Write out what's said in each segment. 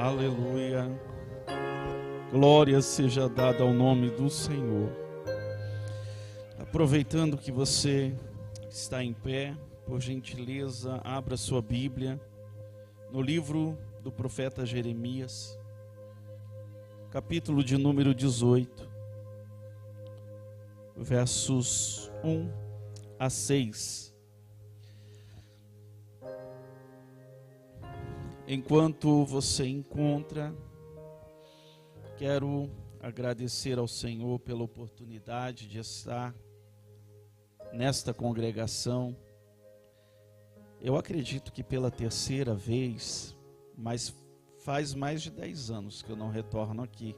Aleluia. Glória seja dada ao nome do Senhor. Aproveitando que você está em pé, por gentileza, abra sua Bíblia no livro do profeta Jeremias, capítulo de número 18, versos 1 a 6. Enquanto você encontra, quero agradecer ao Senhor pela oportunidade de estar nesta congregação. Eu acredito que pela terceira vez, mas faz mais de 10 anos que eu não retorno aqui.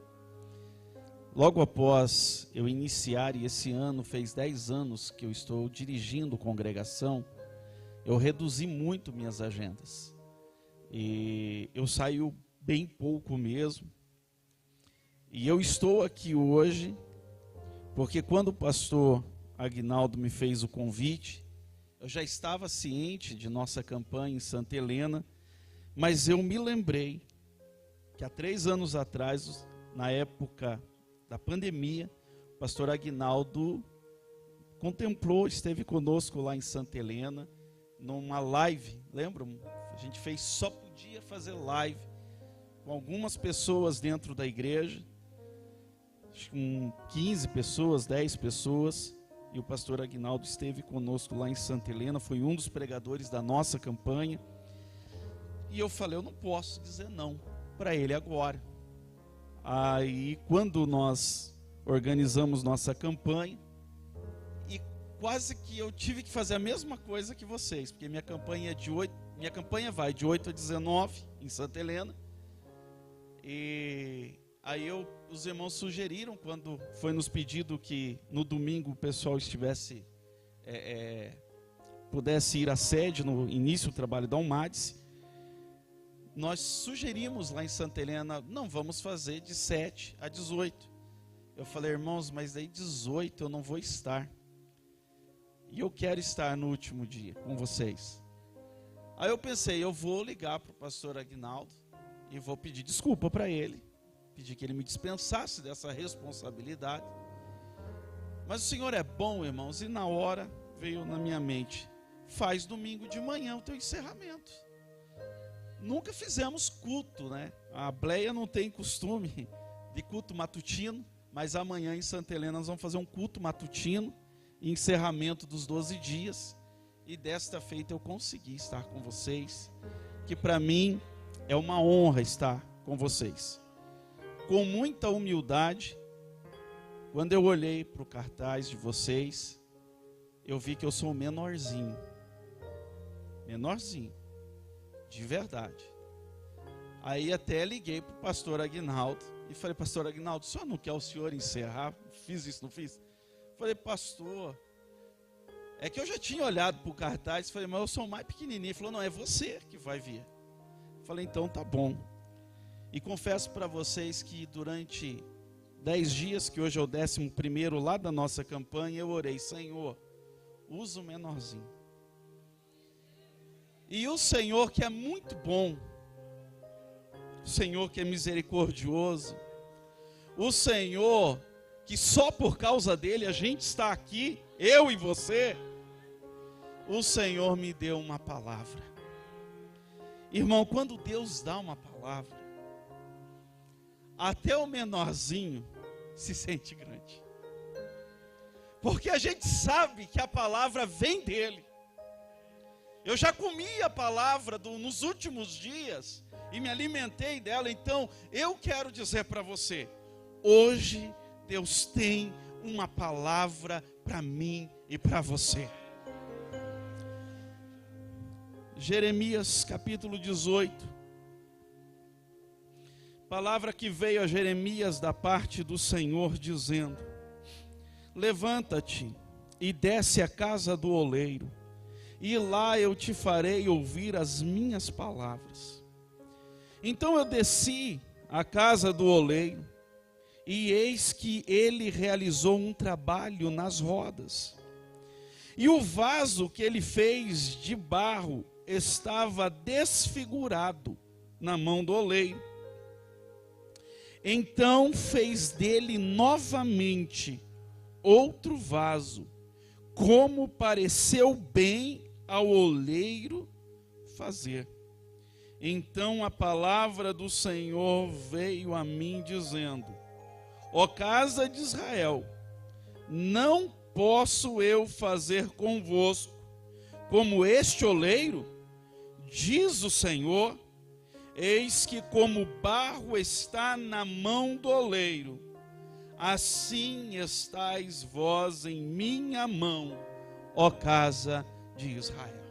Logo após eu iniciar, e esse ano fez 10 anos que eu estou dirigindo congregação, eu reduzi muito minhas agendas. E eu saio bem pouco mesmo. E eu estou aqui hoje, porque quando o pastor Aguinaldo me fez o convite, eu já estava ciente de nossa campanha em Santa Helena, mas eu me lembrei que há 3 anos atrás, na época da pandemia, o pastor Aguinaldo contemplou, esteve conosco lá em Santa Helena, numa live, lembram? A gente fez, só podia fazer live com algumas pessoas dentro da igreja, com 15 pessoas, 10 pessoas, e o pastor Aguinaldo esteve conosco lá em Santa Helena, foi um dos pregadores da nossa campanha, e eu falei, eu não posso dizer não para ele agora. Aí, quando nós organizamos nossa campanha, e quase que eu tive que fazer a mesma coisa que vocês, porque minha campanha vai de 8 a 19 em Santa Helena. E aí os irmãos sugeriram, quando foi nos pedido que no domingo o pessoal estivesse, pudesse ir à sede no início do trabalho da UMADS, nós sugerimos lá em Santa Helena, não, vamos fazer de 7 a 18. Eu falei, irmãos, mas daí 18 eu não vou estar. E eu quero estar no último dia com vocês. Aí eu pensei, eu vou ligar para o pastor Aguinaldo e vou pedir desculpa para ele, pedir que ele me dispensasse dessa responsabilidade. Mas o Senhor é bom, irmãos, e na hora veio na minha mente, faz domingo de manhã o teu encerramento. Nunca fizemos culto, né? A Bleia não tem costume de culto matutino, mas amanhã em Santa Helena nós vamos fazer um culto matutino, encerramento dos 12 dias. E desta feita eu consegui estar com vocês, que para mim é uma honra estar com vocês. Com muita humildade, quando eu olhei para o cartaz de vocês, eu vi que eu sou o menorzinho, de verdade. Aí até liguei para o pastor Aguinaldo e falei, pastor Aguinaldo, o senhor não quer o senhor encerrar? Fiz isso, não fiz? Falei, pastor, é que eu já tinha olhado para o cartaz, falei, mas eu sou o mais pequenininho. Ele falou, não, é você que vai vir. Falei, então tá bom. E confesso para vocês que durante 10 dias, que hoje é o 11º lá da nossa campanha, eu orei, Senhor, usa o menorzinho. E o Senhor que é muito bom, o Senhor que é misericordioso, o Senhor que só por causa dele a gente está aqui, eu e você, o Senhor me deu uma palavra. Irmão, quando Deus dá uma palavra, até o menorzinho se sente grande. Porque a gente sabe que a palavra vem dele. Eu já comi a palavra nos últimos dias e me alimentei dela, então eu quero dizer para você, hoje Deus tem uma palavra para mim e para você. Jeremias capítulo 18. Palavra que veio a Jeremias da parte do Senhor dizendo, levanta-te e desce à casa do oleiro, e lá eu te farei ouvir as minhas palavras. Então eu desci à casa do oleiro, e eis que ele realizou um trabalho nas rodas. E o vaso que ele fez de barro estava desfigurado na mão do oleiro. Então fez dele novamente outro vaso, como pareceu bem ao oleiro fazer. Então a palavra do Senhor veio a mim dizendo: ó casa de Israel, não posso eu fazer convosco como este oleiro? Diz o Senhor. Eis que como barro está na mão do oleiro, assim estáis vós em minha mão, ó casa de Israel.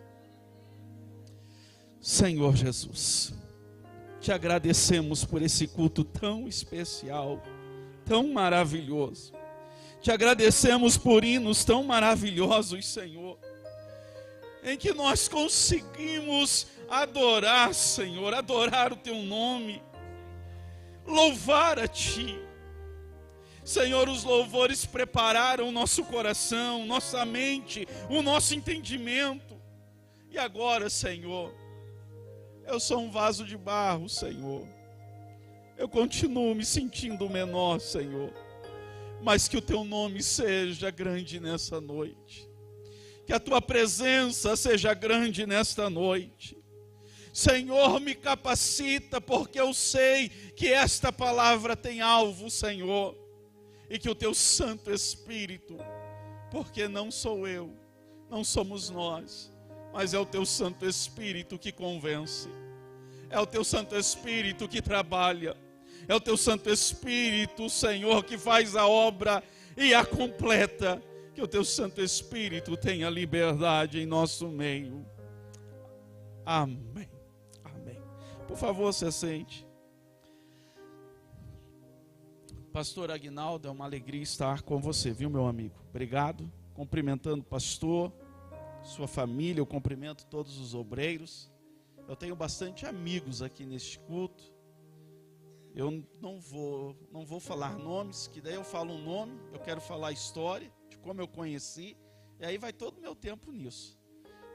Senhor Jesus, te agradecemos por esse culto tão especial, tão maravilhoso. Te agradecemos por hinos tão maravilhosos, Senhor, em que nós conseguimos adorar, Senhor, adorar o teu nome, louvar a ti. Senhor, os louvores prepararam o nosso coração, nossa mente, o nosso entendimento. E agora, Senhor, eu sou um vaso de barro, Senhor. Eu continuo me sentindo menor, Senhor, mas que o teu nome seja grande nessa noite. Que a tua presença seja grande nesta noite. Senhor, me capacita, porque eu sei que esta palavra tem alvo, Senhor. E que o teu Santo Espírito, porque não sou eu, não somos nós, mas é o teu Santo Espírito que convence. É o teu Santo Espírito que trabalha. É o teu Santo Espírito, Senhor, que faz a obra e a completa. Que o teu Santo Espírito tenha liberdade em nosso meio. Amém. Amém. Por favor, se sente. Pastor Aguinaldo, é uma alegria estar com você, viu, meu amigo? Obrigado. Cumprimentando o pastor, sua família, eu cumprimento todos os obreiros. Eu tenho bastante amigos aqui neste culto. Eu não vou falar nomes, que daí eu falo um nome, eu quero falar a história de como eu conheci, e aí vai todo o meu tempo nisso.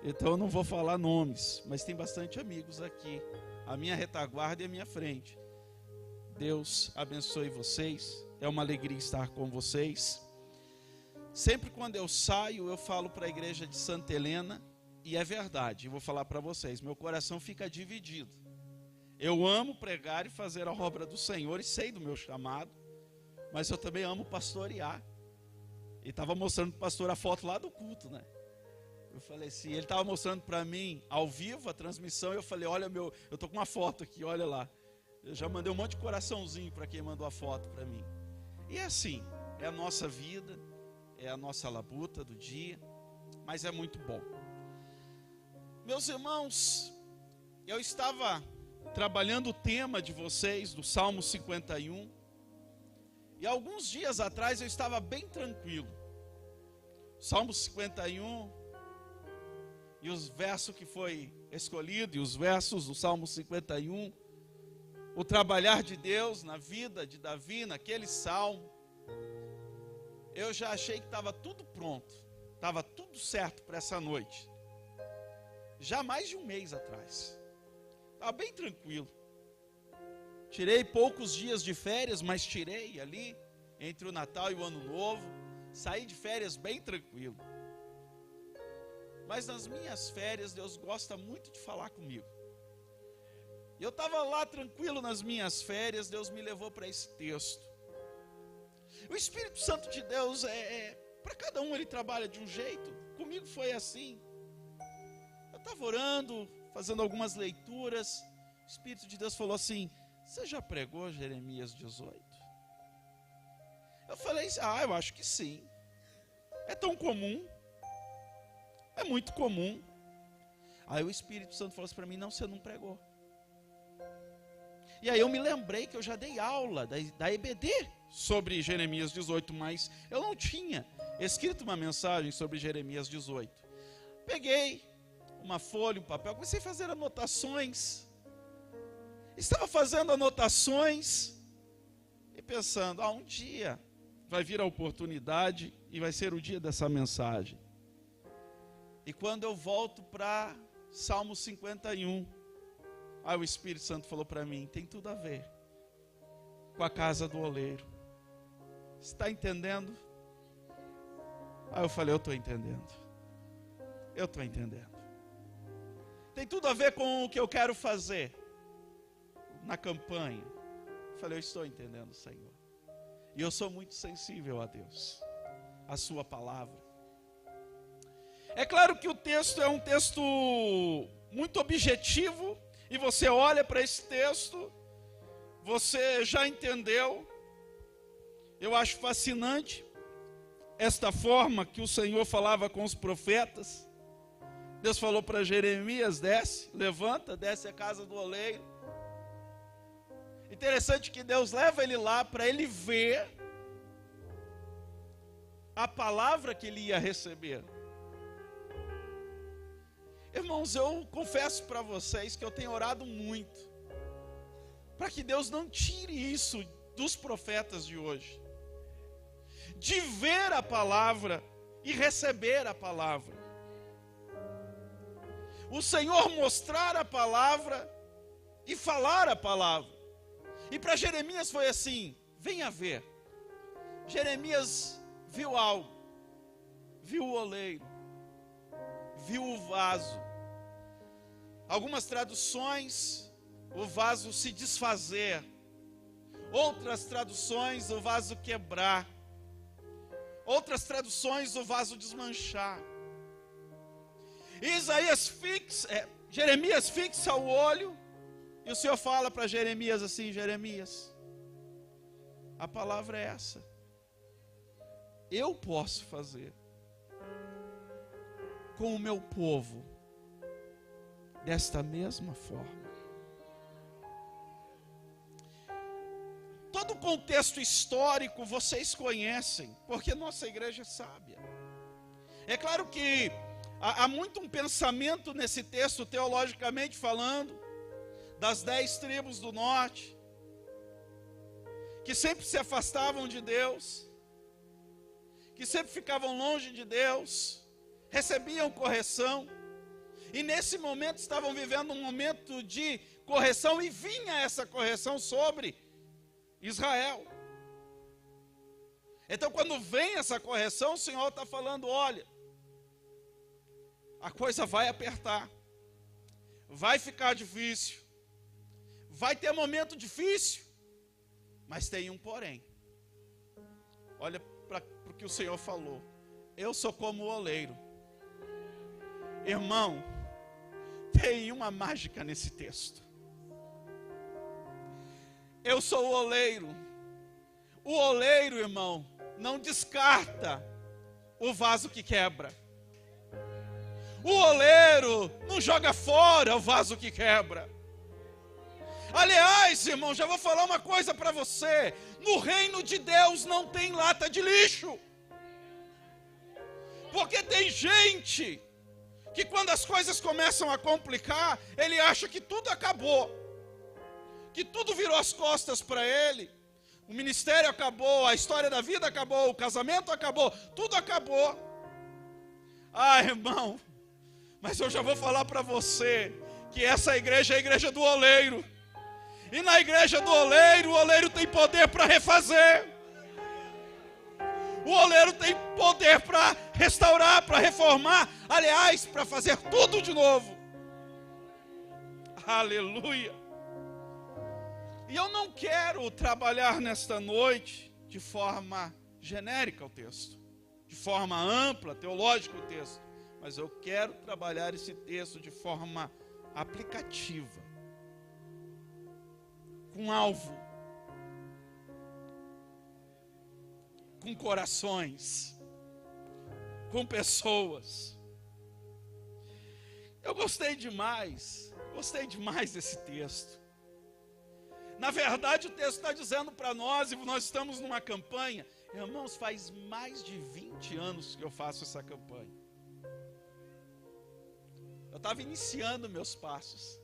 Então eu não vou falar nomes, mas tem bastante amigos aqui, a minha retaguarda e a minha frente. Deus abençoe vocês, é uma alegria estar com vocês. Sempre quando eu saio, eu falo para a igreja de Santa Helena, e é verdade, eu vou falar para vocês, meu coração fica dividido. Eu amo pregar e fazer a obra do Senhor e sei do meu chamado, mas eu também amo pastorear. E estava mostrando para o pastor a foto lá do culto, né? Eu falei assim, ele estava mostrando para mim ao vivo a transmissão, e eu falei, olha eu estou com uma foto aqui, olha lá. Eu já mandei um monte de coraçãozinho para quem mandou a foto para mim. E é assim, é a nossa vida, é a nossa labuta do dia, mas é muito bom. Meus irmãos, eu estava trabalhando o tema de vocês, do Salmo 51, e alguns dias atrás eu estava bem tranquilo. Salmo 51, e os versos que foi escolhido, e os versos do Salmo 51, o trabalhar de Deus na vida de Davi, naquele salmo, eu já achei que estava tudo pronto, estava tudo certo para essa noite, já mais de um mês atrás. Estava bem tranquilo. Tirei poucos dias de férias, mas tirei ali, entre o Natal e o Ano Novo. Saí de férias bem tranquilo. Mas nas minhas férias, Deus gosta muito de falar comigo. E eu estava lá tranquilo nas minhas férias, Deus me levou para esse texto. O Espírito Santo de Deus, para cada um ele trabalha de um jeito. Comigo foi assim. Eu estava orando, fazendo algumas leituras, o Espírito de Deus falou assim, você já pregou Jeremias 18? Eu falei, eu acho que sim. É tão comum, é muito comum. Aí o Espírito Santo falou assim para mim, não, você não pregou. E aí eu me lembrei que eu já dei aula da EBD sobre Jeremias 18, mas eu não tinha escrito uma mensagem sobre Jeremias 18. Peguei uma folha, um papel, comecei a fazer anotações. Estava fazendo anotações e pensando, um dia vai vir a oportunidade e vai ser o dia dessa mensagem. E quando eu volto para Salmo 51, aí o Espírito Santo falou para mim, tem tudo a ver. com a casa do oleiro. Você está entendendo? Aí eu falei, eu estou entendendo. Eu estou entendendo. Tem tudo a ver com o que eu quero fazer na campanha. Eu falei, eu estou entendendo, Senhor. E eu sou muito sensível a Deus, a sua palavra. É claro que o texto é um texto muito objetivo, e você olha para esse texto, você já entendeu. Eu acho fascinante esta forma que o Senhor falava com os profetas. Deus falou para Jeremias, desce, levanta, desce a casa do oleiro. Interessante que Deus leva ele lá para ele ver a palavra que ele ia receber. Irmãos, eu confesso para vocês que eu tenho orado muito para que Deus não tire isso dos profetas de hoje, de ver a palavra e receber a palavra. O Senhor mostrar a palavra e falar a palavra. E para Jeremias foi assim, venha ver. Jeremias viu algo, viu o oleiro, viu o vaso. Algumas traduções, o vaso se desfazer. Outras traduções, o vaso quebrar. Outras traduções, o vaso desmanchar. Jeremias fixa o olho, e o Senhor fala para Jeremias assim, Jeremias, a palavra é essa. Eu posso fazer com o meu povo desta mesma forma. Todo o contexto histórico vocês conhecem, porque nossa igreja é sábia. É claro que há muito um pensamento nesse texto, teologicamente falando, das 10 tribos do norte, que sempre se afastavam de Deus, que sempre ficavam longe de Deus, recebiam correção, e nesse momento estavam vivendo um momento de correção, e vinha essa correção sobre Israel. Então quando vem essa correção, o Senhor está falando, olha, a coisa vai apertar, vai ficar difícil, vai ter momento difícil, mas tem um porém. Olha para o que o Senhor falou, eu sou como o oleiro. Irmão, tem uma mágica nesse texto. Eu sou o oleiro. O oleiro, irmão, não descarta o vaso que quebra. O oleiro não joga fora o vaso que quebra. Aliás, irmão, já vou falar uma coisa para você. No reino de Deus não tem lata de lixo. Porque tem gente que quando as coisas começam a complicar, ele acha que tudo acabou, que tudo virou as costas para ele. O ministério acabou, a história da vida acabou, o casamento acabou, tudo acabou. Ah, irmão, mas eu já vou falar para você que essa igreja é a igreja do oleiro. E na igreja do oleiro, o oleiro tem poder para refazer. O oleiro tem poder para restaurar, para reformar. Aliás, para fazer tudo de novo. Aleluia. E eu não quero trabalhar nesta noite de forma genérica o texto, de forma ampla, teológica o texto. Mas eu quero trabalhar esse texto de forma aplicativa, com alvo, com corações, com pessoas. Eu gostei demais desse texto. Na verdade, o texto está dizendo para nós, e nós estamos numa campanha. Irmãos, faz mais de 20 anos que eu faço essa campanha. Eu estava iniciando meus passos.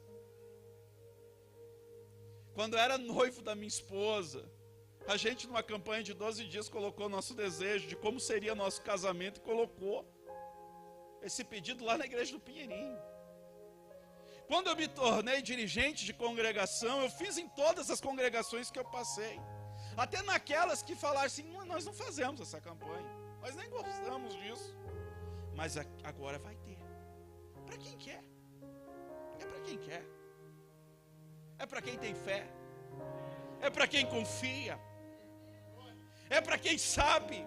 Quando eu era noivo da minha esposa, a gente numa campanha de 12 dias colocou nosso desejo de como seria nosso casamento e colocou esse pedido lá na igreja do Pinheirinho. Quando eu me tornei dirigente de congregação, eu fiz em todas as congregações que eu passei. Até naquelas que falaram assim, nós não fazemos essa campanha, nós nem gostamos disso. Mas agora vai ter. Para quem quer. É para quem quer. É para quem tem fé. É para quem confia. É para quem sabe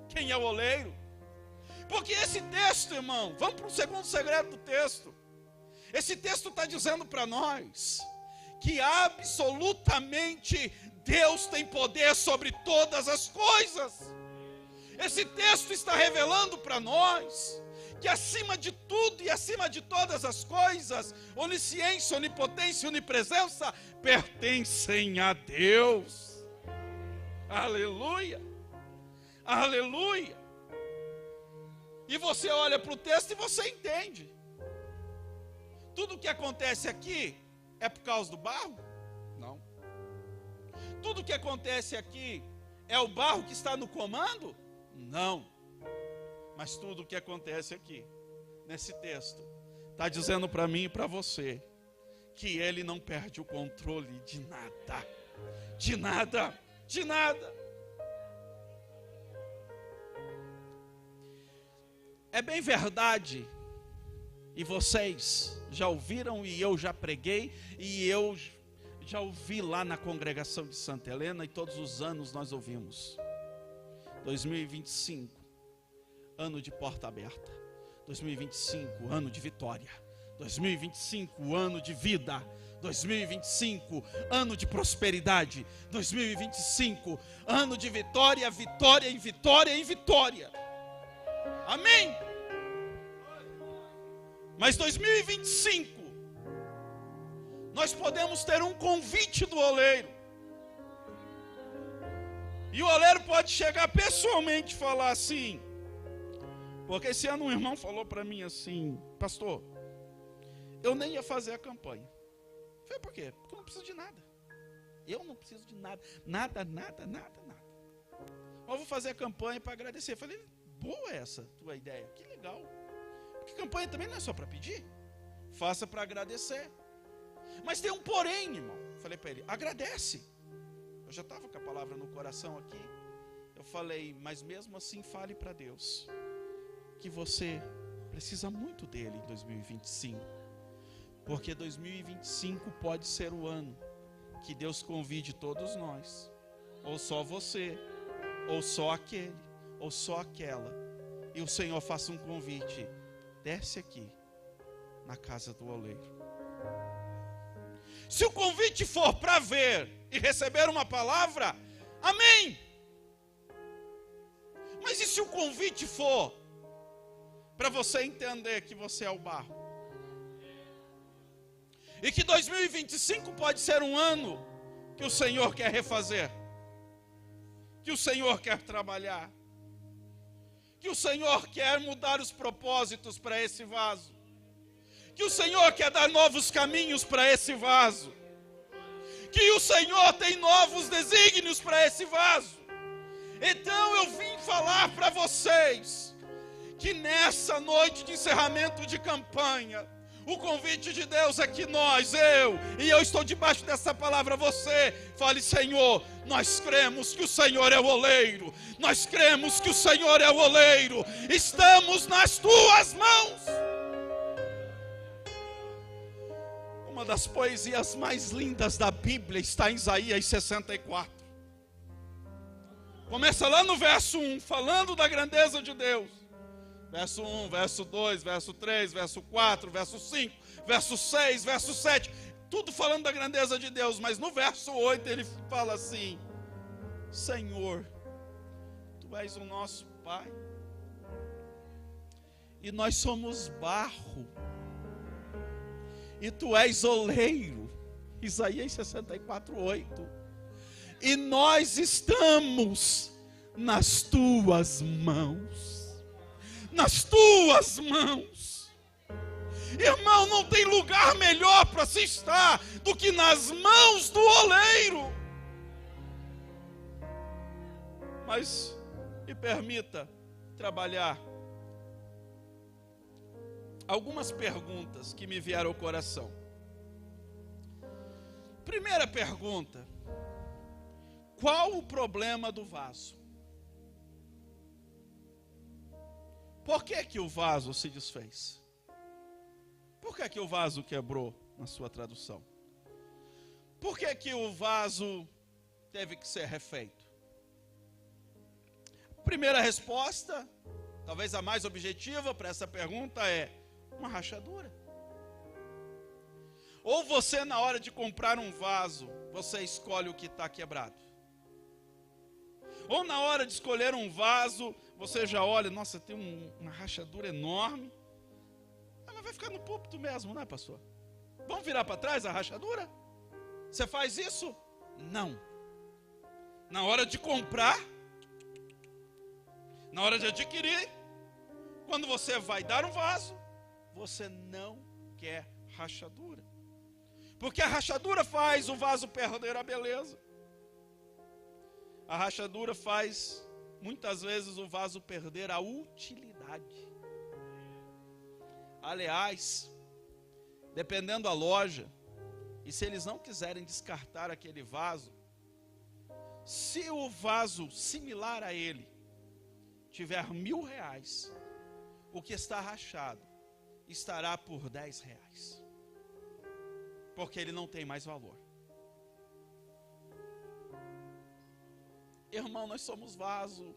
quem é o oleiro. Porque esse texto, irmão, vamos para o segundo segredo do texto. Esse texto está dizendo para nós que absolutamente Deus tem poder sobre todas as coisas. Esse texto está revelando para nós que acima de tudo e acima de todas as coisas, onisciência, onipotência e onipresença pertencem a Deus. Aleluia, aleluia. E você olha para o texto e você entende. Tudo o que acontece aqui é por causa do barro? Não. Tudo o que acontece aqui é o barro que está no comando? Não. Mas tudo o que acontece aqui, nesse texto, está dizendo para mim e para você, que ele não perde o controle de nada. De nada, de nada. É bem verdade, e vocês já ouviram, e eu já preguei, e eu já ouvi lá na congregação de Santa Helena, e todos os anos nós ouvimos. 2025, ano de porta aberta. 2025, ano de vitória. 2025, ano de vida. 2025, ano de prosperidade. 2025, ano de vitória, vitória em vitória em vitória. Amém? Mas 2025, nós podemos ter um convite do oleiro. E o oleiro pode chegar pessoalmente e falar assim, porque esse ano um irmão falou para mim assim, pastor, eu nem ia fazer a campanha. Eu falei, por quê? Porque eu não preciso de nada. Eu não preciso de nada. Nada. Eu vou fazer a campanha para agradecer. Eu falei, boa essa tua ideia, que legal. Porque campanha também não é só para pedir. Faça para agradecer. Mas tem um porém, irmão. Eu falei para ele, agradece. Eu já estava com a palavra no coração aqui. Eu falei, mas mesmo assim fale para Deus que você precisa muito dele em 2025. Porque 2025 pode ser o ano que Deus convide todos nós. Ou só você, ou só aquele, ou só aquela. E o Senhor faça um convite. Desce aqui, na casa do oleiro. Se o convite for para ver e receber uma palavra, amém. Mas e se o convite for para você entender que você é o barro? E que 2025 pode ser um ano que o Senhor quer refazer, que o Senhor quer trabalhar, que o Senhor quer mudar os propósitos para esse vaso, que o Senhor quer dar novos caminhos para esse vaso, que o Senhor tem novos desígnios para esse vaso. Então eu vim falar para vocês que nessa noite de encerramento de campanha, o convite de Deus é que nós, eu estou debaixo dessa palavra, você fale, Senhor, nós cremos que o Senhor é o oleiro, nós cremos que o Senhor é o oleiro, estamos nas tuas mãos. Uma das poesias mais lindas da Bíblia está em Isaías 64. Começa lá no verso 1, falando da grandeza de Deus. Verso 1, verso 2, verso 3, verso 4, verso 5, verso 6, verso 7. Tudo falando da grandeza de Deus. Mas no verso 8 ele fala assim: Senhor, Tu és o nosso Pai. E nós somos barro. E Tu és oleiro. Isaías 64, 8. E nós estamos nas Tuas mãos. Nas tuas mãos. Irmão, não tem lugar melhor para se estar do que nas mãos do oleiro. Mas me permita trabalhar algumas perguntas que me vieram ao coração. Primeira pergunta: Qual o problema do vaso? Por que o vaso se desfez? Por que o vaso quebrou na sua tradução? Por que o vaso teve que ser refeito? Primeira resposta, talvez a mais objetiva para essa pergunta é uma rachadura. Ou você, na hora de comprar um vaso, você escolhe o que está quebrado. Ou na hora de escolher um vaso, você já olha, nossa, tem uma rachadura enorme. Ela vai ficar no púlpito mesmo, não é, pastor? Vamos virar para trás a rachadura? Você faz isso? Não. Na hora de comprar, na hora de adquirir, quando você vai dar um vaso, você não quer rachadura. Porque a rachadura faz o vaso perder a beleza. A rachadura faz, muitas vezes, o vaso perder a utilidade. Aliás, dependendo da loja, e se eles não quiserem descartar aquele vaso, se o vaso similar a ele tiver R$1.000, o que está rachado estará por R$10, porque ele não tem mais valor. Irmão, nós somos vaso.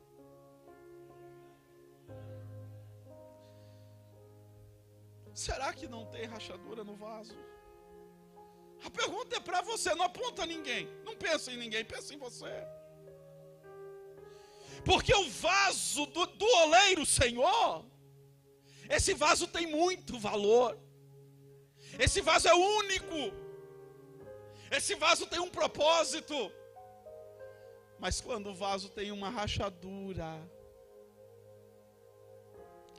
Será que não tem rachadura no vaso? A pergunta é para você, não aponta a ninguém. Não pensa em ninguém, pensa em você. Porque o vaso do oleiro, Senhor, esse vaso tem muito valor. Esse vaso é único. Esse vaso tem um propósito. Mas quando o vaso tem uma rachadura,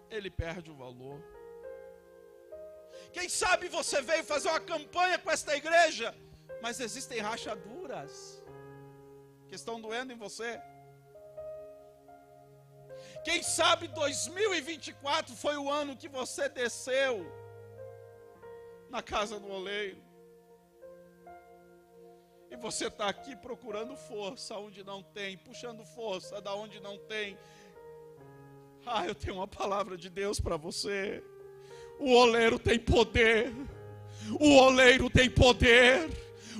ele perde o valor. Quem sabe você veio fazer uma campanha com esta igreja, mas existem rachaduras que estão doendo em você. Quem sabe 2024 foi o ano que você desceu na casa do oleiro. E você está aqui procurando força onde não tem, puxando força da onde não tem. Eu tenho uma palavra de Deus para você. O oleiro tem poder. O oleiro tem poder.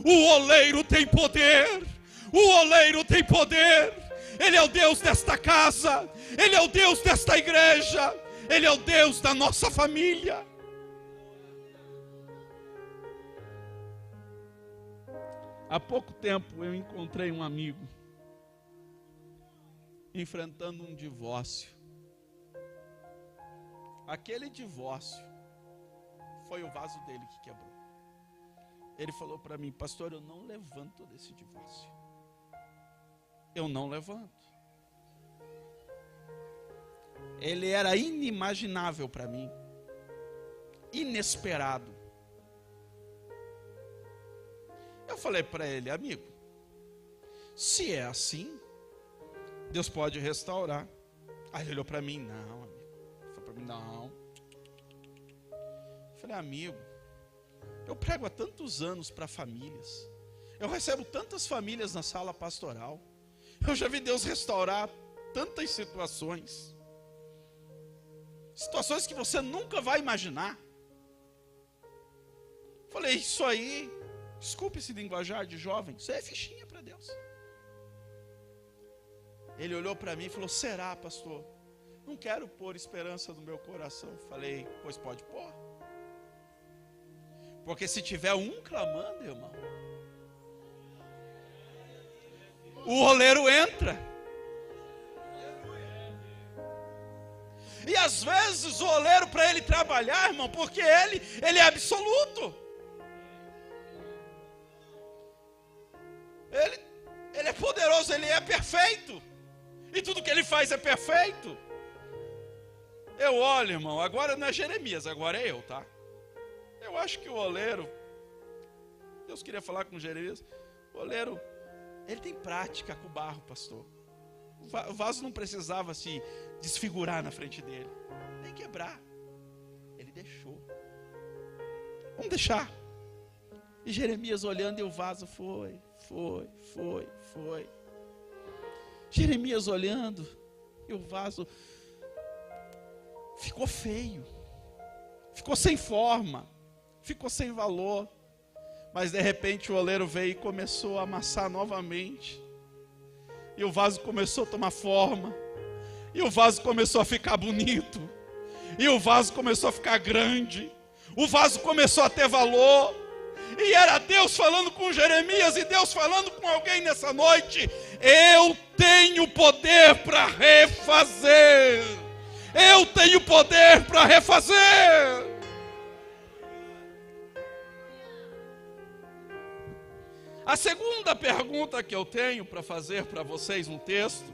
O oleiro tem poder. O oleiro tem poder. Ele é o Deus desta casa. Ele é o Deus desta igreja. Ele é o Deus da nossa família. Há pouco tempo eu encontrei um amigo enfrentando um divórcio. Aquele divórcio foi o vaso dele que quebrou. Ele falou para mim: pastor, eu não levanto desse divórcio. Eu não levanto. Ele era inimaginável para mim, inesperado. Eu falei para ele: amigo, se é assim, Deus pode restaurar. Aí ele olhou para mim: não, amigo. Ele falou para mim: não. Eu falei: amigo, eu prego há tantos anos para famílias. Eu recebo tantas famílias na sala pastoral. Eu já vi Deus restaurar tantas situações. Situações que você nunca vai imaginar. Eu falei: isso aí, desculpe esse linguajar de jovem, isso é fichinha para Deus. Ele olhou para mim e falou: será, pastor? Não quero pôr esperança no meu coração. Falei: pois pode pôr. Porque se tiver um clamando, irmão, o oleiro entra. E às vezes o oleiro, para ele trabalhar, irmão, porque ele é absoluto. Ele é poderoso, ele é perfeito. E tudo que ele faz é perfeito. Eu olho, irmão, agora não é Jeremias, agora é eu, tá? Eu acho que o oleiro, Deus queria falar com Jeremias, o oleiro, ele tem prática com o barro, pastor. O vaso não precisava se desfigurar na frente dele, nem quebrar. Ele deixou. Vamos deixar. E Jeremias olhando, e o vaso foi. Jeremias olhando, e o vaso ficou feio, ficou sem forma, ficou sem valor. Mas de repente o oleiro veio e começou a amassar novamente. E o vaso começou a tomar forma. E o vaso começou a ficar bonito. E o vaso começou a ficar grande. O vaso começou a ter valor. E era Deus falando com Jeremias e Deus falando com alguém nessa noite. Eu tenho poder para refazer. Eu tenho poder para refazer. A segunda pergunta que eu tenho para fazer para vocês no texto: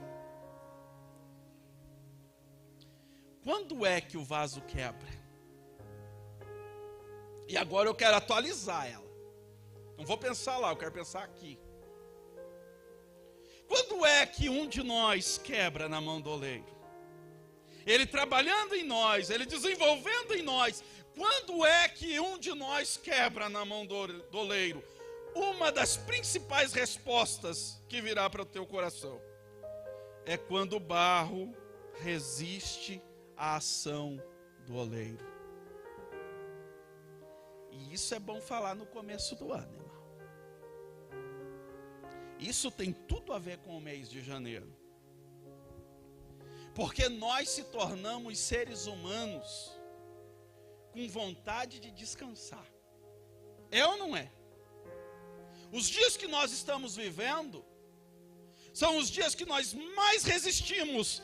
quando é que o vaso quebra? E agora eu quero atualizar ela. Não vou pensar lá, eu quero pensar aqui. Quando é que um de nós quebra na mão do oleiro? Ele trabalhando em nós, ele desenvolvendo em nós. Quando é que um de nós quebra na mão do oleiro? Uma das principais respostas que virá para o teu coração é quando o barro resiste à ação do oleiro. E isso é bom falar no começo do ano, irmão. Isso tem tudo a ver com o mês de janeiro. Porque nós se tornamos seres humanos com vontade de descansar. É ou não é? Os dias que nós estamos vivendo são os dias que nós mais resistimos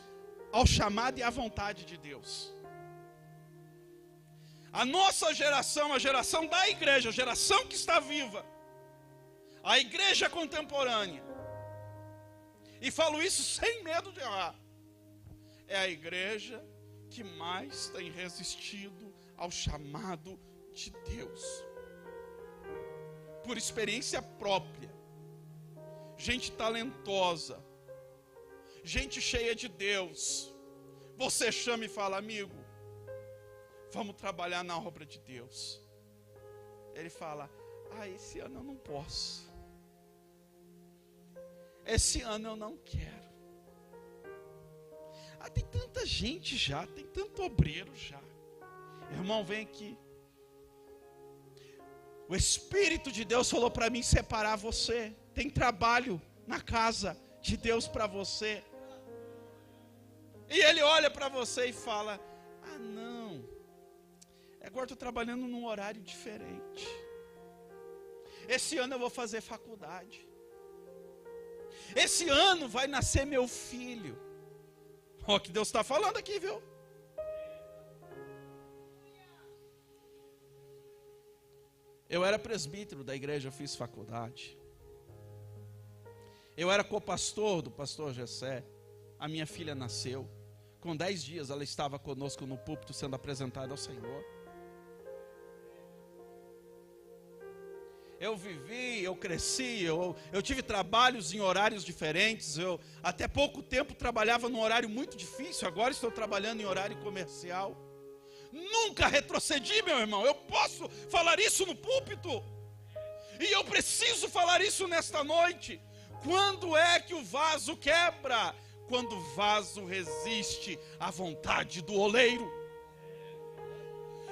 ao chamado e à vontade de Deus. A nossa geração, a geração da igreja, a geração que está viva, a igreja contemporânea, e falo isso sem medo de errar, é a igreja que mais tem resistido ao chamado de Deus. Por experiência própria, gente talentosa, gente cheia de Deus, você chama e fala: amigo, vamos trabalhar na obra de Deus. Ele fala: esse ano eu não posso, esse ano eu não quero. Tem tanta gente já, tem tanto obreiro já. Irmão, vem aqui. O Espírito de Deus falou para mim separar você. Tem trabalho na casa de Deus para você. E Ele olha para você e fala: não, agora estou trabalhando num horário diferente. Esse ano eu vou fazer faculdade. Esse ano vai nascer meu filho. Olha o que Deus está falando aqui, viu? Eu era presbítero da igreja, eu fiz faculdade. Eu era copastor do pastor Gessé. A minha filha nasceu. Com 10 dias ela estava conosco no púlpito sendo apresentada ao Senhor. Eu vivi, eu cresci, eu tive trabalhos em horários diferentes. Eu até pouco tempo trabalhava num horário muito difícil. Agora estou trabalhando em horário comercial. Nunca retrocedi, meu irmão. Eu posso falar isso no púlpito. E eu preciso falar isso nesta noite. Quando é que o vaso quebra? Quando o vaso resiste à vontade do oleiro.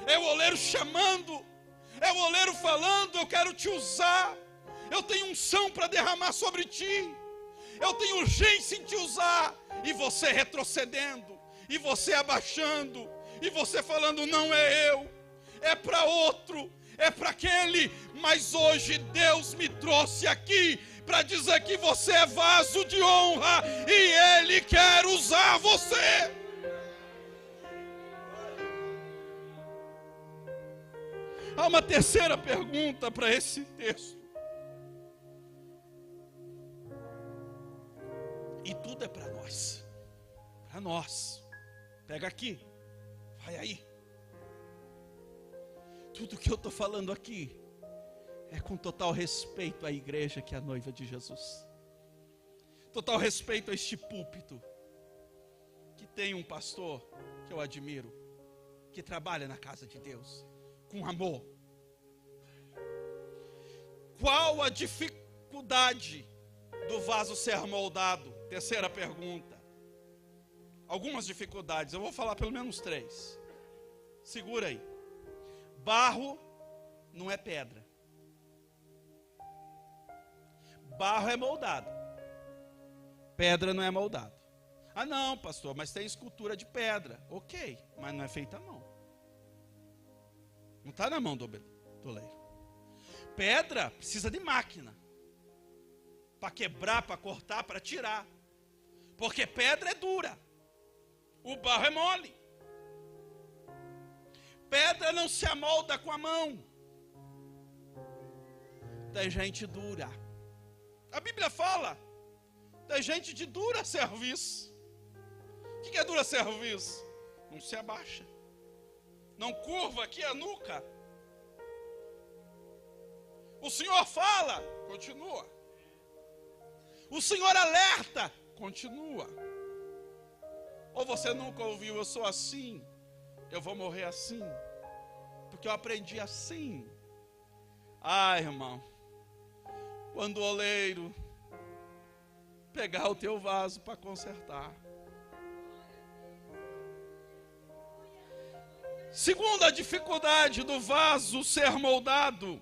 É o oleiro chamando. É o oleiro falando: eu quero te usar. Eu tenho unção para derramar sobre ti. Eu tenho urgência em te usar. E você retrocedendo. E você abaixando. E você falando: não é eu, é para outro, é para aquele. Mas hoje Deus me trouxe aqui para dizer que você é vaso de honra e Ele quer usar você. Há uma terceira pergunta para esse texto. E tudo é para nós. Para nós. Pega aqui. Vai aí. Tudo que eu estou falando aqui é com total respeito à igreja que é a noiva de Jesus. Total respeito a este púlpito, que tem um pastor que eu admiro, que trabalha na casa de Deus, com amor. Qual a dificuldade do vaso ser moldado? Terceira pergunta. Algumas dificuldades, eu vou falar pelo menos 3. Segura aí. Barro não é pedra. Barro é moldado. Pedra não é moldado. Ah não, pastor, mas tem escultura de pedra. Ok, mas não é feita à mão. Não está na mão do oleiro. Pedra precisa de máquina. Para quebrar, para cortar, para tirar. Porque pedra é dura. O barro é mole. Pedra não se amolda com a mão. Tem gente dura. A Bíblia fala, tem gente de dura serviço. O que é dura serviço? Não se abaixa. Não curva aqui a nuca. O Senhor fala, continua. O Senhor alerta, continua. Ou você nunca ouviu, eu sou assim, eu vou morrer assim, porque eu aprendi assim. Ah, irmão, quando o oleiro pegar o teu vaso para consertar. Segunda dificuldade do vaso ser moldado: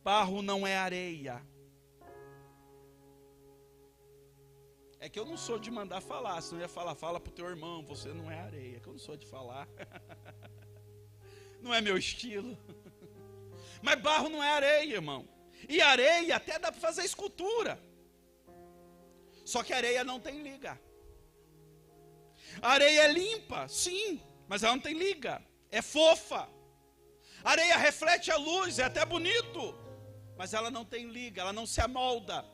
barro não é areia. É que eu não sou de mandar falar, senão eu ia falar, fala para o teu irmão, você não é areia. É que eu não sou de falar. Não é meu estilo. Mas barro não é areia, irmão. E areia até dá para fazer escultura. Só que areia não tem liga. A areia é limpa, sim, mas ela não tem liga. É fofa. A areia reflete a luz, é até bonito, mas ela não tem liga, ela não se amolda.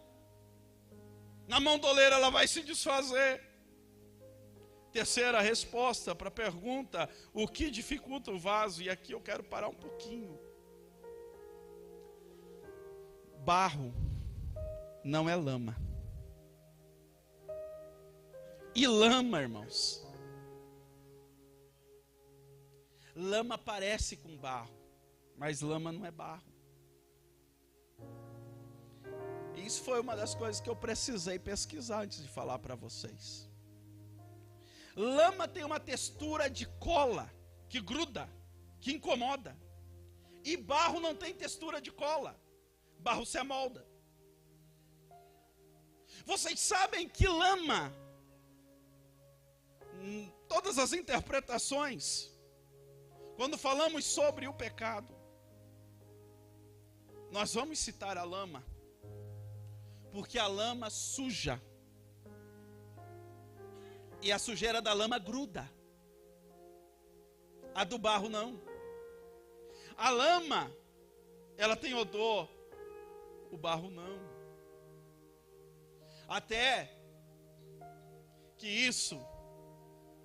Na mão do oleiro ela vai se desfazer. Terceira resposta para a pergunta: o que dificulta o vaso? E aqui eu quero parar um pouquinho. Barro não é lama. E lama, irmãos, lama parece com barro, mas lama não é barro. Isso foi uma das coisas que eu precisei pesquisar antes de falar para vocês. Lama tem uma textura de cola que gruda, que incomoda. E barro não tem textura de cola. Barro se amolda. Vocês sabem que lama, todas as interpretações, quando falamos sobre o pecado, nós vamos citar a lama, porque a lama suja. E a sujeira da lama gruda. A do barro não. A lama, ela tem odor. O barro não. Até que isso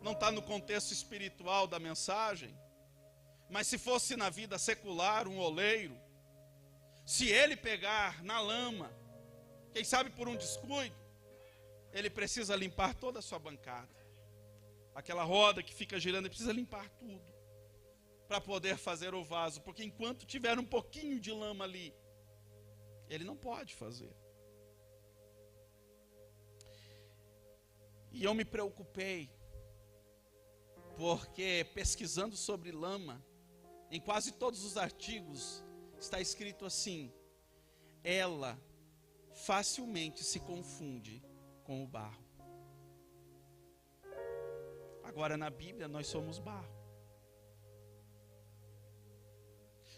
não está no contexto espiritual da mensagem, mas se fosse na vida secular, um oleiro, se ele pegar na lama, quem sabe por um descuido, ele precisa limpar toda a sua bancada. Aquela roda que fica girando, ele precisa limpar tudo para poder fazer o vaso, porque enquanto tiver um pouquinho de lama ali, ele não pode fazer. E eu me preocupei, porque pesquisando sobre lama, em quase todos os artigos, está escrito assim: ela facilmente se confunde com o barro. Agora na Bíblia nós somos barro.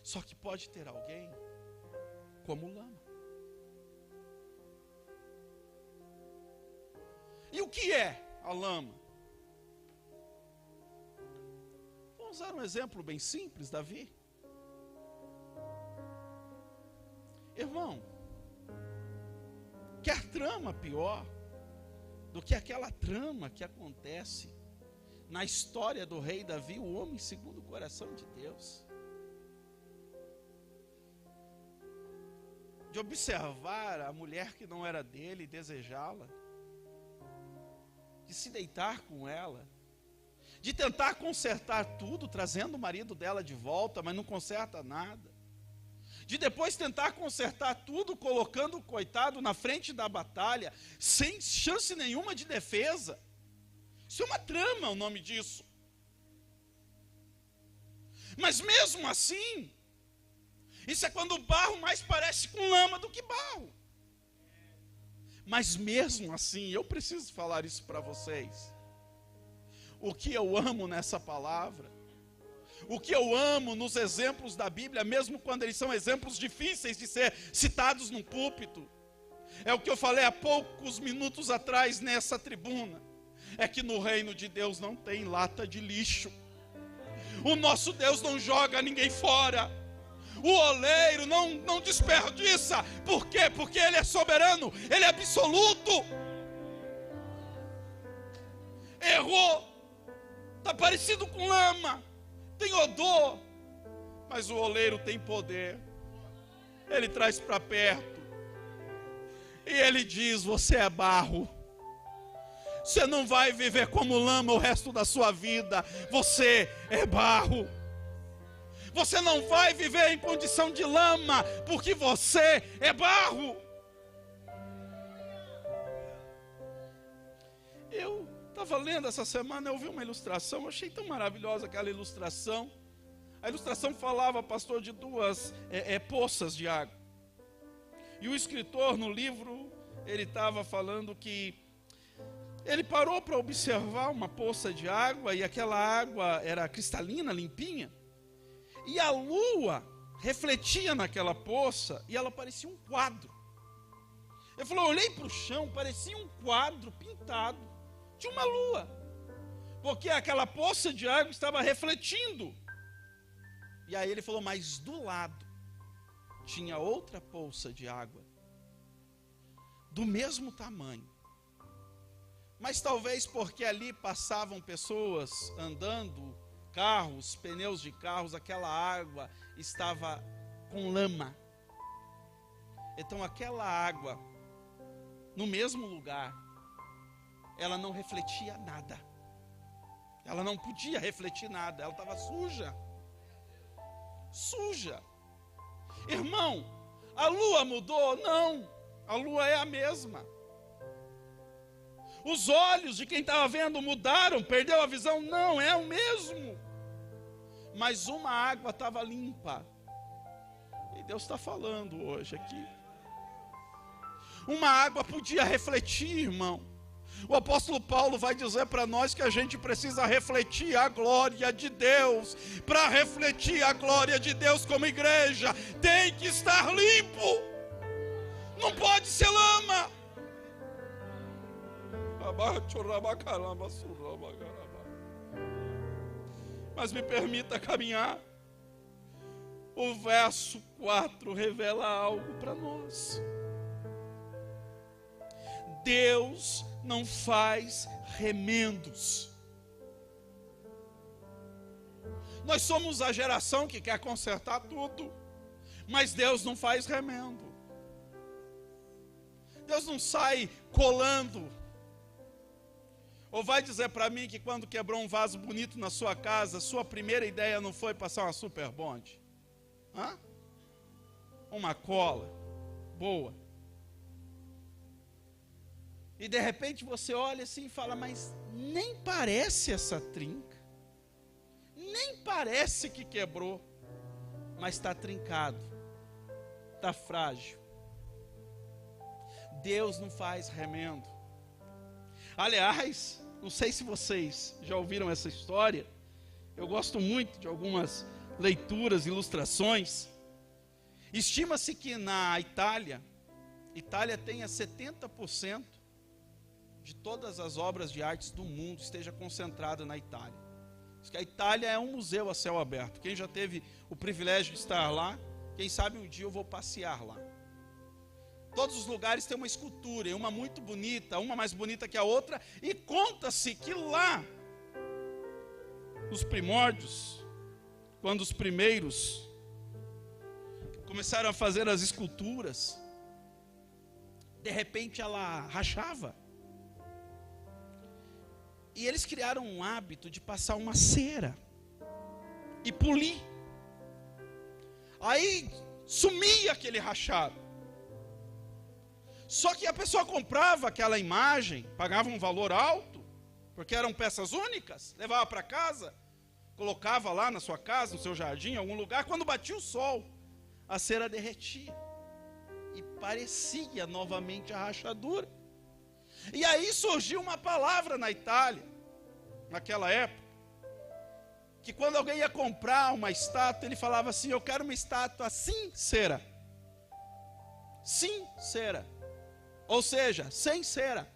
Só que pode ter alguém como lama. E o que é a lama? Vamos usar um exemplo bem simples, Davi. Irmão, quer trama pior do que aquela trama que acontece na história do rei Davi, o homem segundo o coração de Deus? De observar a mulher que não era dele e desejá-la, de se deitar com ela, de tentar consertar tudo, trazendo o marido dela de volta, mas não conserta nada. de depois tentar consertar tudo, colocando o coitado na frente da batalha, sem chance nenhuma de defesa. Isso é uma trama, o nome disso. Mas mesmo assim, isso é quando o barro mais parece com lama do que barro. Mas mesmo assim, eu preciso falar isso para vocês. O que eu amo nessa palavra, o que eu amo nos exemplos da Bíblia, mesmo quando eles são exemplos difíceis de ser citados num púlpito, é o que eu falei há poucos minutos atrás nessa tribuna, é que no reino de Deus não tem lata de lixo. O nosso Deus não joga ninguém fora. O oleiro não desperdiça. Por quê? Porque Ele é soberano, Ele é absoluto. Errou, está parecido com lama, tem odor, mas o oleiro tem poder. Ele traz para perto e Ele diz: você é barro, você não vai viver como lama o resto da sua vida, você é barro. Você não vai viver em condição de lama, porque você é barro. Eu estava lendo essa semana, eu vi uma ilustração, eu achei tão maravilhosa aquela ilustração. A ilustração falava, pastor, de duas poças de água. E o escritor no livro, ele estava falando que ele parou para observar uma poça de água, e aquela água era cristalina, limpinha. E a lua refletia naquela poça e ela parecia um quadro. Ele falou, eu olhei para o chão, parecia um quadro pintado de uma lua. Porque aquela poça de água estava refletindo. E aí ele falou, mas do lado tinha outra poça de água, do mesmo tamanho. Mas talvez porque ali passavam pessoas andando, carros, pneus de carros, aquela água estava com lama. Então aquela água, no mesmo lugar, ela não refletia nada. Ela não podia refletir nada, ela estava suja. Suja. Irmão, a lua mudou? Não, a lua é a mesma. Os olhos de quem estava vendo mudaram, perdeu a visão? Não, é o mesmo. Mas uma água estava limpa. E Deus está falando hoje aqui. Uma água podia refletir, irmão. O apóstolo Paulo vai dizer para nós que a gente precisa refletir a glória de Deus. Para refletir a glória de Deus como igreja, tem que estar limpo. Não pode ser lama. Mas me permita caminhar. O verso 4 revela algo para nós. Deus não faz remendos. Nós somos a geração que quer consertar tudo, mas Deus não faz remendo. Deus não sai colando. Ou vai dizer para mim que quando quebrou um vaso bonito na sua casa, sua primeira ideia não foi passar uma super bond? Hã? Uma cola boa. E de repente você olha assim e fala, mas nem parece essa trinca. Nem parece que quebrou. Mas está trincado. Está frágil. Deus não faz remendo. Aliás, não sei se vocês já ouviram essa história. Eu gosto muito de algumas leituras, ilustrações. Estima-se que na Itália tenha 70% de todas as obras de artes do mundo esteja concentrada na Itália. Diz que a Itália é um museu a céu aberto. Quem já teve o privilégio de estar lá, quem sabe um dia eu vou passear lá. Todos os lugares têm uma escultura, e uma muito bonita, uma mais bonita que a outra, e conta-se que lá, nos primórdios, quando os primeiros começaram a fazer as esculturas, de repente ela rachava. E eles criaram um hábito de passar uma cera e polir. Aí sumia aquele rachado. Só que a pessoa comprava aquela imagem, pagava um valor alto, porque eram peças únicas, levava para casa, colocava lá na sua casa, no seu jardim, em algum lugar. Quando batia o sol, a cera derretia e parecia novamente a rachadura. E aí surgiu uma palavra na Itália, naquela época, que quando alguém ia comprar uma estátua, ele falava assim: eu quero uma estátua sincera. Sincera. Ou seja, sem cera.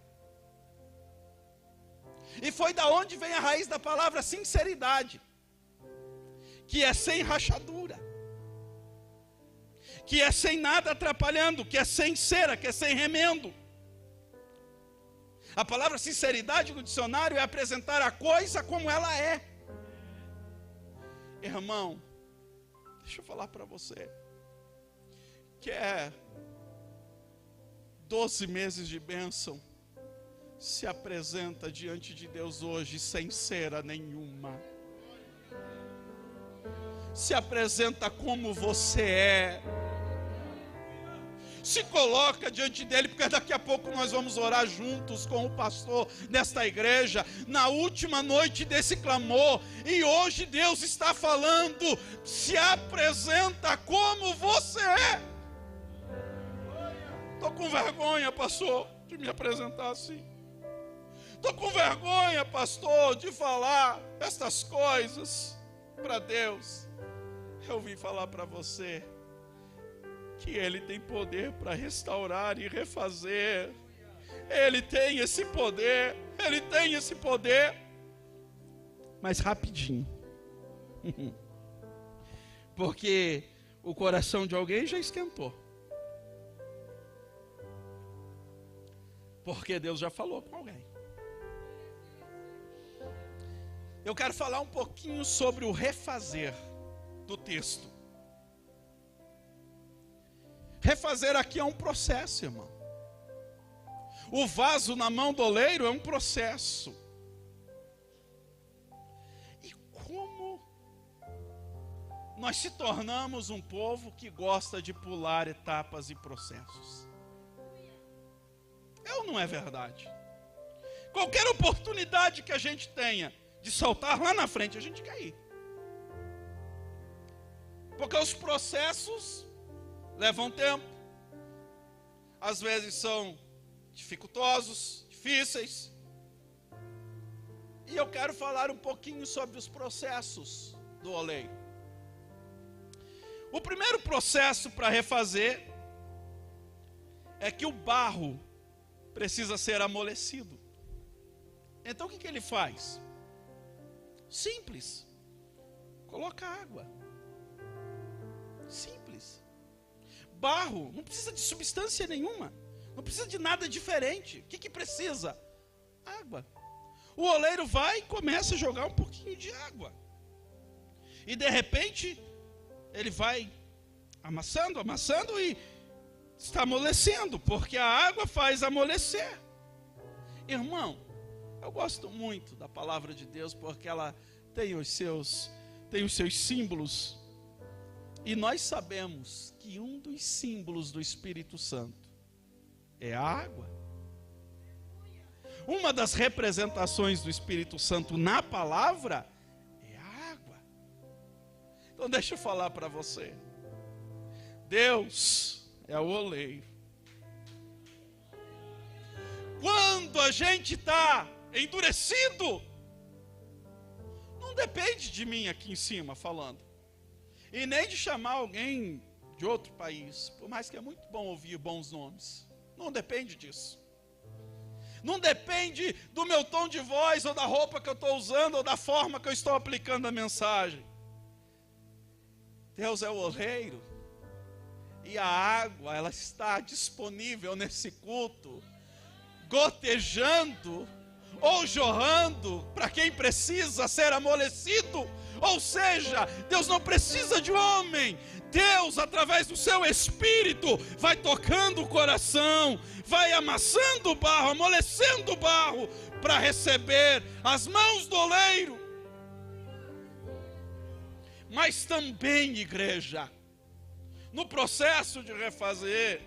E foi da onde vem a raiz da palavra sinceridade, que é sem rachadura, que é sem nada atrapalhando, que é sem cera, que é sem remendo. A palavra sinceridade no dicionário é apresentar a coisa como ela é. Irmão, deixa eu falar para você, que é 12 meses de bênção, se apresenta diante de Deus hoje sem cera nenhuma. Se apresenta como você é. Se coloca diante dele, porque daqui a pouco nós vamos orar juntos com o pastor desta igreja, na última noite desse clamor, e hoje Deus está falando: se apresenta como você é. Estou com vergonha, pastor, de me apresentar assim. Estou com vergonha, pastor, de falar estas coisas para Deus. Eu vim falar para você que Ele tem poder para restaurar e refazer. Ele tem esse poder, Ele tem esse poder. Mas rapidinho. Porque o coração de alguém já esquentou. Porque Deus já falou com alguém. Eu quero falar um pouquinho sobre o refazer do texto. Refazer aqui é um processo, irmão. O vaso na mão do oleiro é um processo. E como nós se tornamos um povo que gosta de pular etapas e processos? É ou não é verdade? Qualquer oportunidade que a gente tenha de saltar lá na frente, a gente quer ir. Porque os processos levam tempo, às vezes são dificultosos, difíceis. E eu quero falar um pouquinho sobre os processos do oleiro. O primeiro processo para refazer é que o barro precisa ser amolecido. Então o que ele faz? Simples. Coloca água. Simples. Barro não precisa de substância nenhuma, não precisa de nada diferente. O que precisa? Água. O oleiro vai e começa a jogar um pouquinho de água, e de repente ele vai amassando e está amolecendo, porque a água faz amolecer. Irmão, eu gosto muito da palavra de Deus, porque ela tem os seus símbolos. E nós sabemos que um dos símbolos do Espírito Santo é a água. Uma das representações do Espírito Santo na palavra é a água. Então deixa eu falar para você. Deus é o oleiro. Quando a gente está endurecido, não depende de mim aqui em cima falando. E nem de chamar alguém de outro país, por mais que é muito bom ouvir bons nomes. Não depende disso. Não depende do meu tom de voz, ou da roupa que eu estou usando, ou da forma que eu estou aplicando a mensagem. Deus é o oleiro. E a água, ela está disponível nesse culto, gotejando ou jorrando para quem precisa ser amolecido. Ou seja, Deus não precisa de homem. Deus, através do seu Espírito, vai tocando o coração, vai amassando o barro, amolecendo o barro, para receber as mãos do oleiro. Mas também, igreja, No processo de refazer,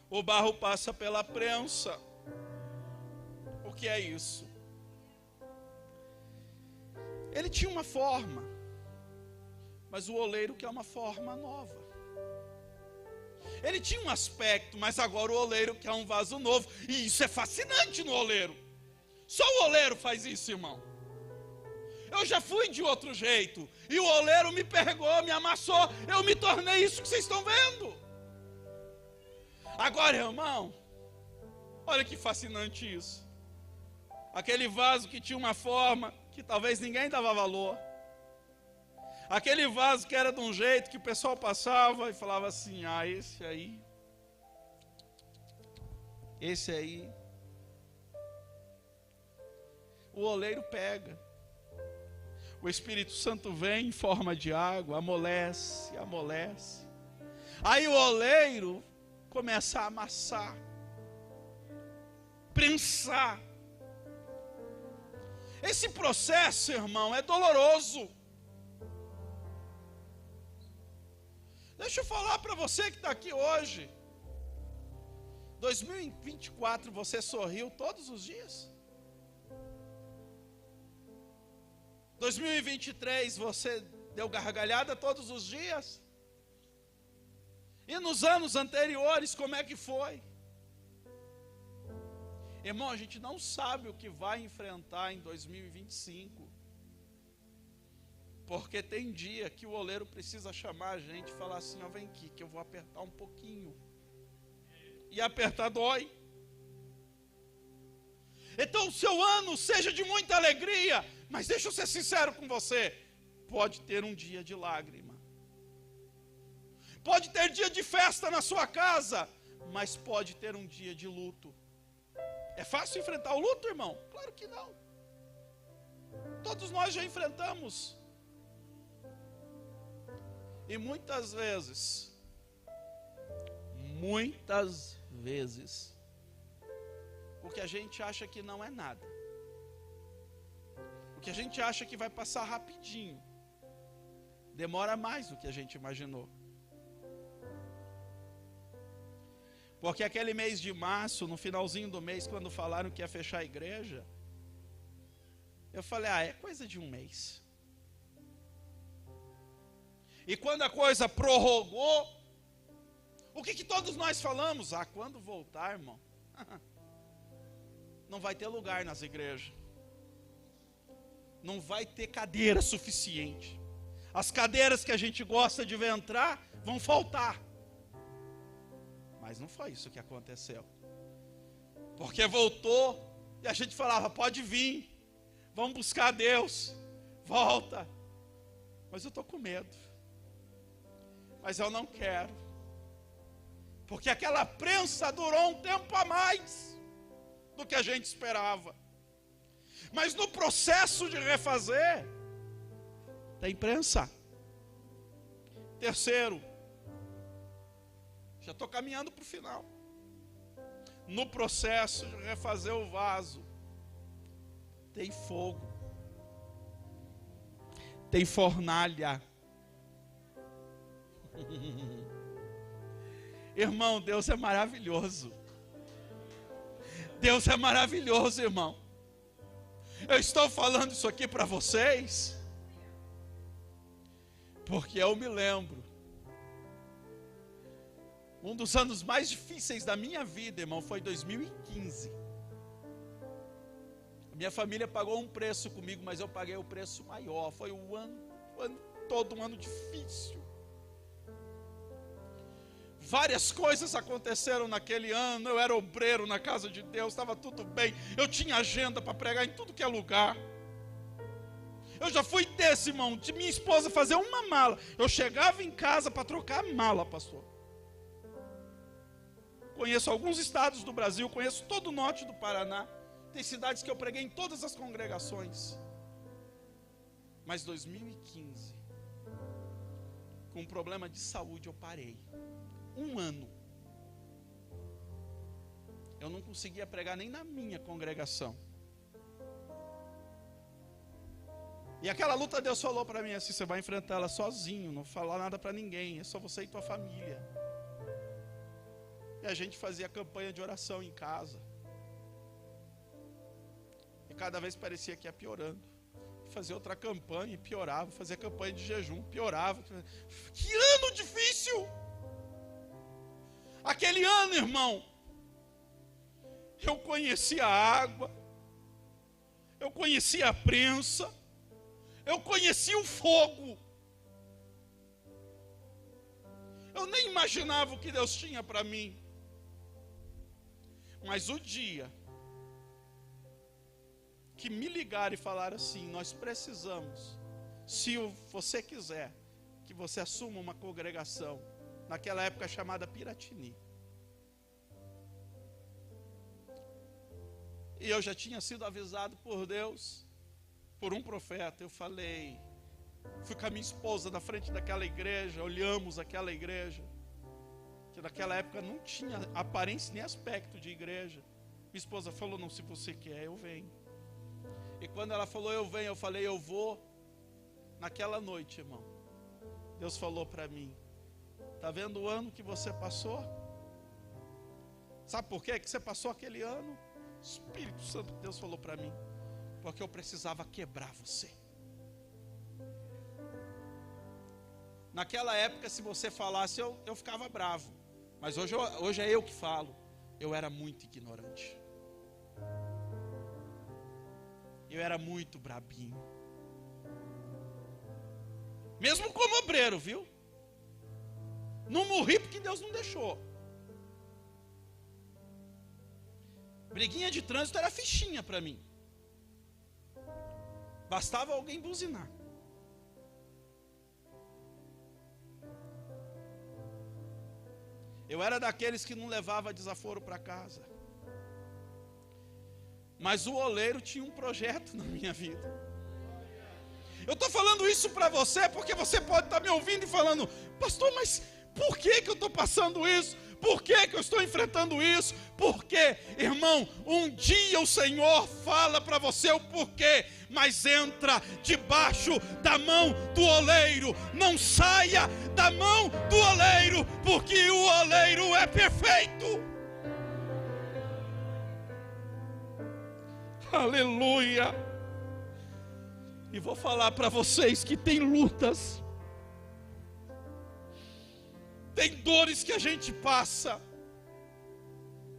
o barro passa pela prensa. O que é isso? Ele tinha uma forma, mas o oleiro quer uma forma nova. Ele tinha um aspecto, mas agora o oleiro quer um vaso novo. E isso é fascinante no oleiro. Só o oleiro faz isso, irmão. Eu já fui de outro jeito, e o oleiro me pegou, me amassou, eu me tornei isso que vocês estão vendo. Agora, irmão, olha que fascinante isso. Aquele vaso que tinha uma forma que talvez ninguém dava valor. Aquele vaso que era de um jeito que o pessoal passava e falava assim, ah, esse aí. O oleiro pega. O Espírito Santo vem em forma de água, amolece. Aí o oleiro começa a amassar, prensar. Esse processo, irmão, é doloroso. Deixa eu falar para você que está aqui hoje. 2024, você sorriu todos os dias? 2023, você deu gargalhada todos os dias? E nos anos anteriores, como é que foi? Irmão, a gente não sabe o que vai enfrentar em 2025. Porque tem dia que o oleiro precisa chamar a gente e falar assim, ó, vem aqui, que eu vou apertar um pouquinho. E apertar dói. Então o seu ano seja de muita alegria, mas deixa eu ser sincero com você, pode ter um dia de lágrima. Pode ter dia de festa na sua casa, mas pode ter um dia de luto. É fácil enfrentar o luto, irmão? Claro que não. Todos nós já enfrentamos. E muitas vezes, o que a gente acha que não é nada, o que a gente acha que vai passar rapidinho, demora mais do que a gente imaginou. Porque aquele mês de março, no finalzinho do mês, quando falaram que ia fechar a igreja, eu falei, é coisa de um mês. E quando a coisa prorrogou, o que todos nós falamos? Quando voltar, irmão, não vai ter lugar nas igrejas. Não vai ter cadeira suficiente. As cadeiras que a gente gosta de ver entrar, vão faltar. Mas não foi isso que aconteceu. Porque voltou, e a gente falava, pode vir, vamos buscar Deus, volta. Mas eu estou com medo. Mas eu não quero. Porque aquela prensa durou um tempo a mais do que a gente esperava. Mas no processo de refazer, tem prensa. Terceiro, já estou caminhando para o final. No processo de refazer o vaso, tem fogo. Tem fornalha. Irmão, Deus é maravilhoso. Deus é maravilhoso, irmão. Eu estou falando isso aqui para vocês, porque eu me lembro, um dos anos mais difíceis da minha vida, irmão, foi 2015. A minha família pagou um preço comigo, mas eu paguei o preço maior. Foi o ano todo um ano difícil. Várias coisas aconteceram naquele ano. Eu era obreiro na casa de Deus, estava tudo bem. Eu tinha agenda para pregar em tudo que é lugar. Eu já fui desse, irmão, de minha esposa fazer uma mala. Eu chegava em casa para trocar a mala, pastor. Conheço alguns estados do Brasil, conheço todo o norte do Paraná. Tem cidades que eu preguei em todas as congregações. Mas 2015, com um problema de saúde, eu parei. Um ano. Eu não conseguia pregar nem na minha congregação. E aquela luta Deus falou para mim assim, você vai enfrentar ela sozinho, não falar nada para ninguém, é só você e tua família. E a gente fazia campanha de oração em casa. E cada vez parecia que ia piorando. Fazia outra campanha e piorava, fazia campanha de jejum, piorava. Que ano difícil! Aquele ano, irmão, eu conheci a água, eu conheci a prensa, eu conheci o fogo. Eu nem imaginava o que Deus tinha para mim. Mas o dia que me ligaram e falaram assim, nós precisamos, se você quiser, que você assuma uma congregação, naquela época chamada Piratini. E eu já tinha sido avisado por Deus, por um profeta. Eu falei, fui com a minha esposa na frente daquela igreja, olhamos aquela igreja, que naquela época não tinha aparência nem aspecto de igreja. Minha esposa falou, não, se você quer, eu venho. E quando ela falou, eu venho, eu falei, eu vou. Naquela noite, irmão, Deus falou para mim, está vendo o ano que você passou? Sabe por quê que você passou aquele ano? O Espírito Santo de Deus falou para mim, porque eu precisava quebrar você. Naquela época, se você falasse, eu ficava bravo. Mas hoje é eu que falo. Eu era muito ignorante. Eu era muito brabinho. Mesmo como obreiro, viu? Não morri porque Deus não deixou. Briguinha de trânsito era fichinha para mim. Bastava alguém buzinar. Eu era daqueles que não levava desaforo para casa. Mas o oleiro tinha um projeto na minha vida. Eu estou falando isso para você porque você pode estar me ouvindo e falando, pastor, mas por que eu estou passando isso? Por que eu estou enfrentando isso? Porque, irmão, um dia o Senhor fala para você o porquê, mas entra debaixo da mão do oleiro. Não saia da mão do oleiro, porque o oleiro é perfeito. Aleluia. E vou falar para vocês que tem lutas, tem dores que a gente passa,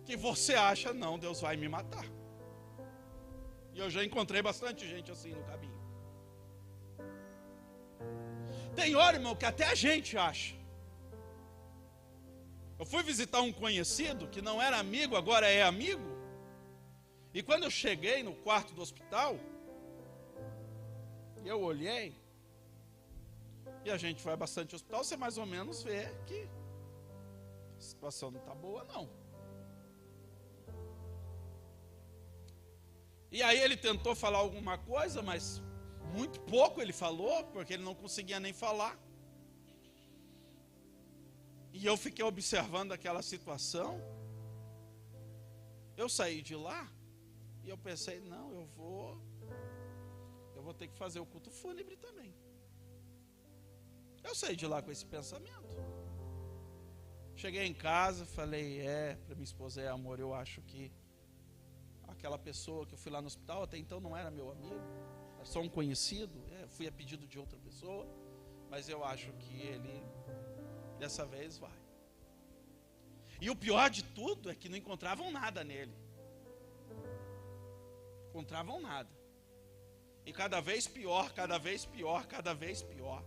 que você acha, não, Deus vai me matar. E eu já encontrei bastante gente assim no caminho. Tem hora, irmão, que até a gente acha. Eu fui visitar um conhecido, que não era amigo, agora é amigo. E quando eu cheguei no quarto do hospital, eu olhei, e a gente vai bastante ao hospital, você mais ou menos vê que a situação não está boa, não. E aí ele tentou falar alguma coisa, mas muito pouco ele falou, porque ele não conseguia nem falar. E eu fiquei observando aquela situação. Eu saí de lá, e eu pensei, não, eu vou ter que fazer o culto fúnebre também. Eu saí de lá com esse pensamento. Cheguei em casa, falei, para minha esposa, amor, eu acho que aquela pessoa que eu fui lá no hospital, até então não era meu amigo, era só um conhecido, fui a pedido de outra pessoa, mas eu acho que ele, dessa vez, vai. E o pior de tudo é que não encontravam nada nele. Encontravam nada. E cada vez pior, cada vez pior, cada vez pior.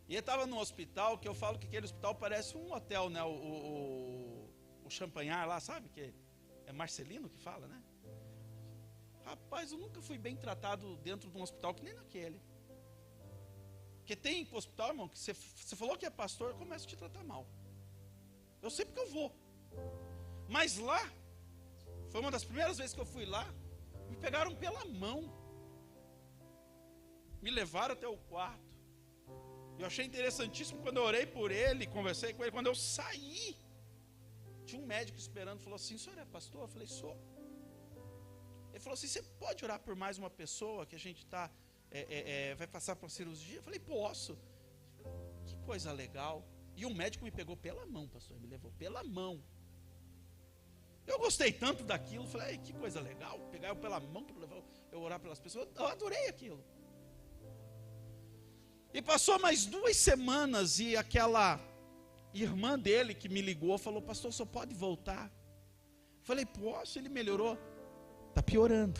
E ele estava num hospital, que eu falo que aquele hospital parece um hotel, né? O Champanhar lá, sabe? Que é Marcelino que fala, né? Rapaz, eu nunca fui bem tratado dentro de um hospital que nem naquele. Porque tem hospital, irmão, que você falou que é pastor, começa a te tratar mal. Eu sei porque eu vou. Mas lá, foi uma das primeiras vezes que eu fui lá, me pegaram pela mão. Me levaram até o quarto. Eu achei interessantíssimo quando eu orei por ele, conversei com ele. Quando eu saí, tinha um médico esperando, falou assim, o senhor é pastor? Eu falei, sou. Ele falou assim, você pode orar por mais uma pessoa que a gente vai passar por cirurgia? Eu falei, posso. Que coisa legal. E um médico me pegou pela mão, pastor, me levou pela mão. Eu gostei tanto daquilo, falei, que coisa legal, pegar eu pela mão para levar eu orar pelas pessoas. Eu adorei aquilo. E passou mais 2 semanas e aquela irmã dele que me ligou falou, pastor, só pode voltar? Falei, posso, ele melhorou. Está piorando.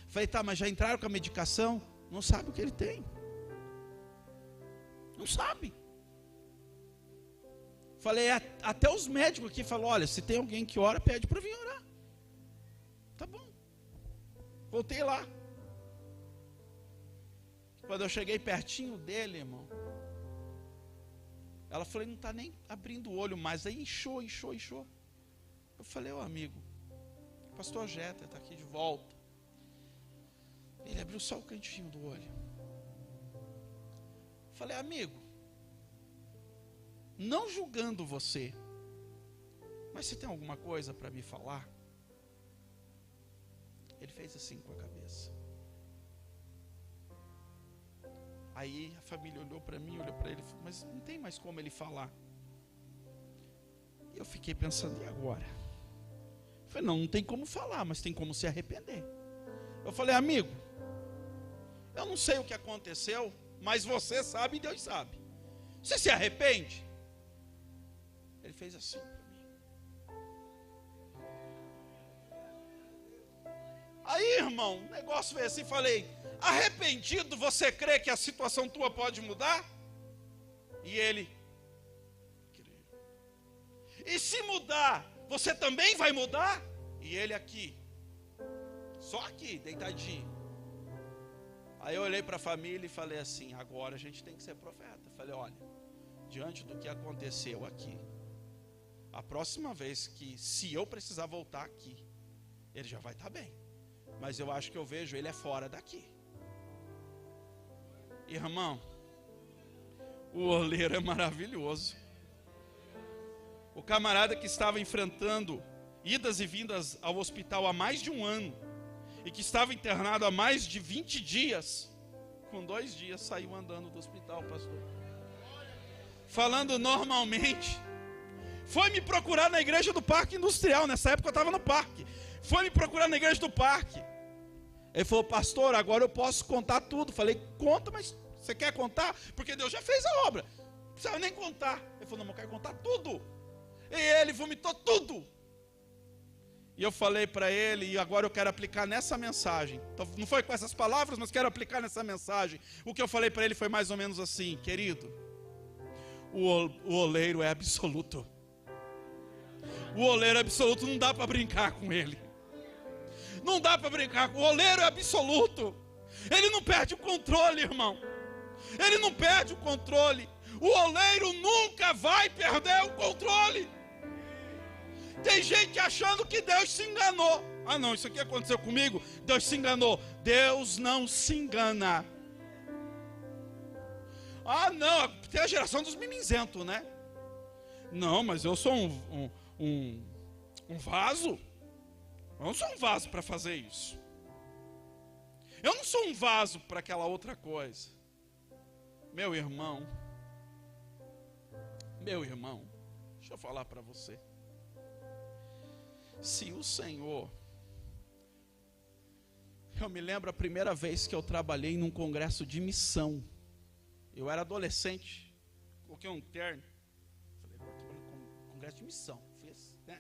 Falei, tá, mas já entraram com a medicação? Não sabe o que ele tem. Não sabe. Falei, até os médicos aqui falaram, olha, se tem alguém que ora, pede para vir orar. Tá bom. Voltei lá. Quando eu cheguei pertinho dele, irmão, ela falou, ele não está nem abrindo o olho mais. Aí inchou. Eu falei, amigo, o pastor Jeter está aqui de volta. Ele abriu só o cantinho do olho. Falei, amigo, não julgando você, mas você tem alguma coisa para me falar? Ele fez assim com a cabeça. Aí a família olhou para mim, olhou para ele, mas não tem mais como ele falar. E eu fiquei pensando, e agora? Eu falei, não tem como falar, mas tem como se arrepender. Eu falei, amigo, eu não sei o que aconteceu, mas você sabe e Deus sabe. Você se arrepende? Ele fez assim para mim. Aí, irmão, o negócio veio assim, falei, arrependido, você crê que a situação tua pode mudar? E ele, creio. E se mudar, você também vai mudar? E ele aqui, só aqui, deitadinho. Aí eu olhei para a família e falei assim, agora a gente tem que ser profeta. Falei, olha, diante do que aconteceu aqui, a próxima vez que, se eu precisar voltar aqui, ele já vai estar bem. Mas eu acho que eu vejo ele fora daqui. Irmão, o oleiro é maravilhoso. O camarada que estava enfrentando idas e vindas ao hospital há mais de 1 ano, e que estava internado há mais de 20 dias, com 2 dias saiu andando do hospital, pastor. Falando normalmente. Foi me procurar na igreja do Parque Industrial, nessa época eu estava no parque. Foi me procurar na igreja do parque. Ele falou, pastor, agora eu posso contar tudo. Falei, conta, mas você quer contar? Porque Deus já fez a obra. Não precisa nem contar. Ele falou, não, eu quero contar tudo. E ele vomitou tudo. E eu falei para ele, e agora eu quero aplicar nessa mensagem. Então, não foi com essas palavras, mas quero aplicar nessa mensagem. O que eu falei para ele foi mais ou menos assim, querido, o oleiro é absoluto. O oleiro absoluto não dá para brincar com ele. Não dá para brincar com o oleiro é absoluto. Ele não perde o controle, irmão. Ele não perde o controle. O oleiro nunca vai perder o controle. Tem gente achando que Deus se enganou. Ah não, isso aqui aconteceu comigo. Deus se enganou. Deus não se engana. Ah não, tem a geração dos mimizentos, né? Não, mas eu sou um vaso. Eu não sou um vaso para fazer isso. Eu não sou um vaso para aquela outra coisa. Meu irmão, deixa eu falar para você. Se o Senhor... Eu me lembro a primeira vez que eu trabalhei num congresso de missão. Eu era adolescente, coloquei um terno. Falei, agora estou trabalhando com congresso de missão. Fiz, né?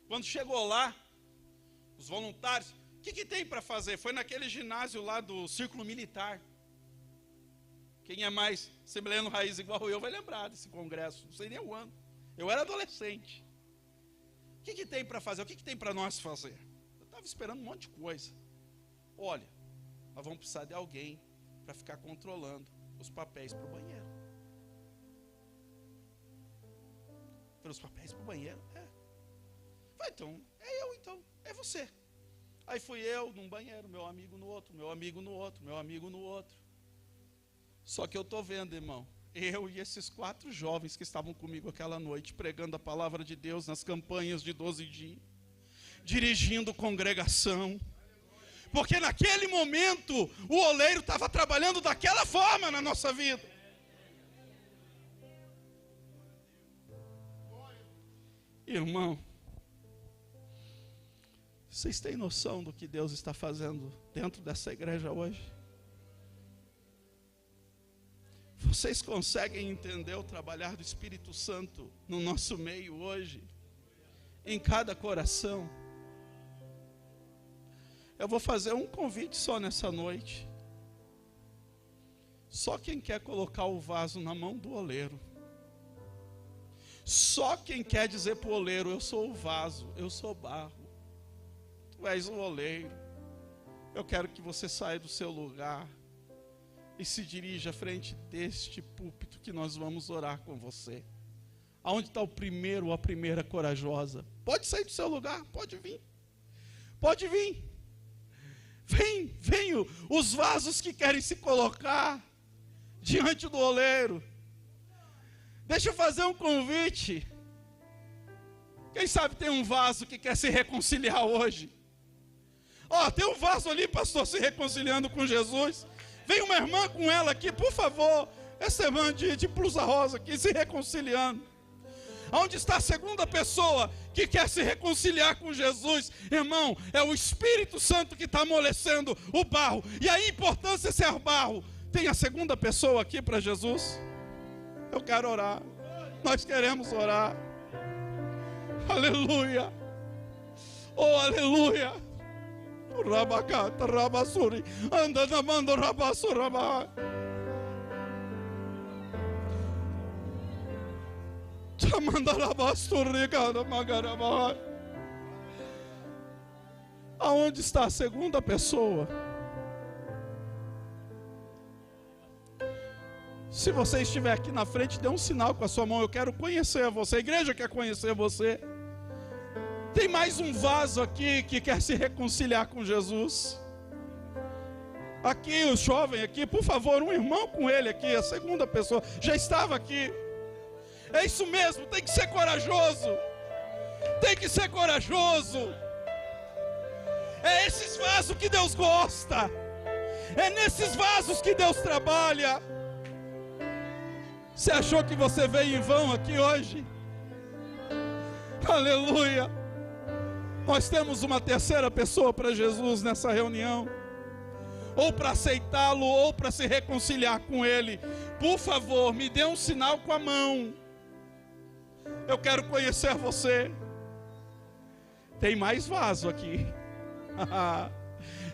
Quando chegou lá, os voluntários, o que tem para fazer? Foi naquele ginásio lá do Círculo Militar. Quem é mais assembleano raiz igual eu vai lembrar desse congresso, não sei nem o ano. Eu era adolescente. O que tem para fazer? O que tem para nós fazer? Eu estava esperando um monte de coisa. Olha, nós vamos precisar de alguém para ficar controlando os papéis para o banheiro. Para os papéis para o banheiro? É. Vai, então, é você. Aí fui eu num banheiro, meu amigo no outro, meu amigo no outro, meu amigo no outro. Só que eu estou vendo, irmão, eu e esses 4 jovens que estavam comigo aquela noite, pregando a palavra de Deus nas campanhas de 12 dias. dirigindo congregação. Porque naquele momento, o oleiro estava trabalhando daquela forma na nossa vida. Irmão, vocês têm noção do que Deus está fazendo dentro dessa igreja hoje? Vocês conseguem entender o trabalhar do Espírito Santo no nosso meio hoje? Em cada coração? Eu vou fazer um convite só nessa noite. Só quem quer colocar o vaso na mão do oleiro. Só quem quer dizer para o oleiro: eu sou o vaso, eu sou barro, tu és o oleiro. Eu quero que você saia do seu lugar e se dirija à frente deste púlpito que nós vamos orar com você. Aonde está o primeiro ou a primeira corajosa? Pode sair do seu lugar, pode vir. Pode vir. Vem os vasos que querem se colocar diante do oleiro. Deixa eu fazer um convite. Quem sabe tem um vaso que quer se reconciliar hoje? Tem um vaso ali, pastor, se reconciliando com Jesus. Vem uma irmã com ela aqui, por favor. Essa irmã de blusa rosa aqui, se reconciliando. Onde está a segunda pessoa que quer se reconciliar com Jesus? Irmão, é o Espírito Santo que está amolecendo o barro. E a importância é ser barro. Tem a segunda pessoa aqui para Jesus? Eu quero orar. Nós queremos orar. Aleluia. Oh, aleluia. Rabacata, rabassuri. Anda na manda, rabassuraba. Chamanda rabasturi, cara, magaraba. Aonde está a segunda pessoa? Se você estiver aqui na frente, dê um sinal com a sua mão. Eu quero conhecer você. A igreja quer conhecer você. Tem mais um vaso aqui que quer se reconciliar com Jesus. Aqui, o jovem aqui, por favor, um irmão com ele aqui, a segunda pessoa, já estava aqui. É isso mesmo, tem que ser corajoso. Tem que ser corajoso. É esses vasos que Deus gosta. É nesses vasos que Deus trabalha. Você achou que você veio em vão aqui hoje? Aleluia. Nós temos uma terceira pessoa para Jesus nessa reunião. Ou para aceitá-lo, ou para se reconciliar com Ele. Por favor, me dê um sinal com a mão. Eu quero conhecer você. Tem mais vaso aqui.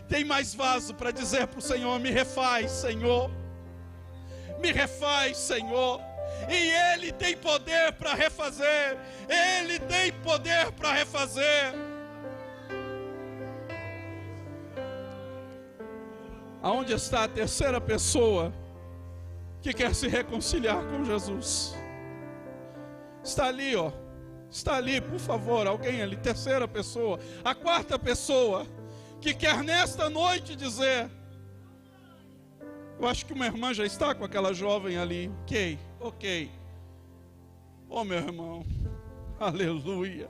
Tem mais vaso para dizer para o Senhor: me refaz, Senhor. Me refaz, Senhor. E Ele tem poder para refazer. Ele tem poder para refazer. Aonde está a terceira pessoa que quer se reconciliar com Jesus? Está ali, ó. Está ali, por favor, alguém ali, terceira pessoa. A quarta pessoa que quer nesta noite dizer: eu acho que uma irmã já está com aquela jovem ali. Ok. Oh, meu irmão. Aleluia.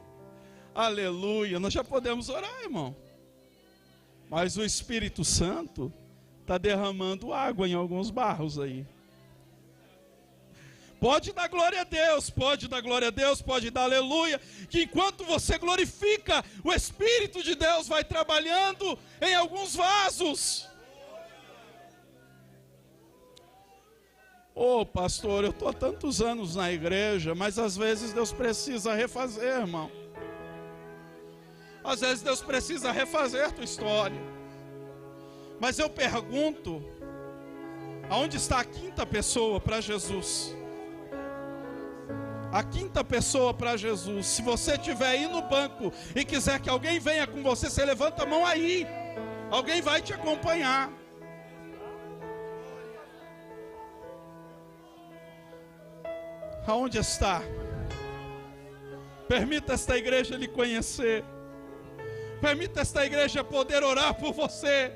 Aleluia. Nós já podemos orar, irmão. Mas o Espírito Santo está derramando água em alguns barros aí. Pode dar glória a Deus, pode dar glória a Deus, pode dar aleluia. Que enquanto você glorifica, o Espírito de Deus vai trabalhando em alguns vasos. Pastor, eu estou há tantos anos na igreja, mas às vezes Deus precisa refazer, irmão. Às vezes Deus precisa refazer a tua história. Mas eu pergunto: aonde está a quinta pessoa para Jesus? A quinta pessoa para Jesus. Se você estiver aí no banco e quiser que alguém venha com você, você levanta a mão aí. Alguém vai te acompanhar. Aonde está? Permita esta igreja lhe conhecer. Permita esta igreja poder orar por você.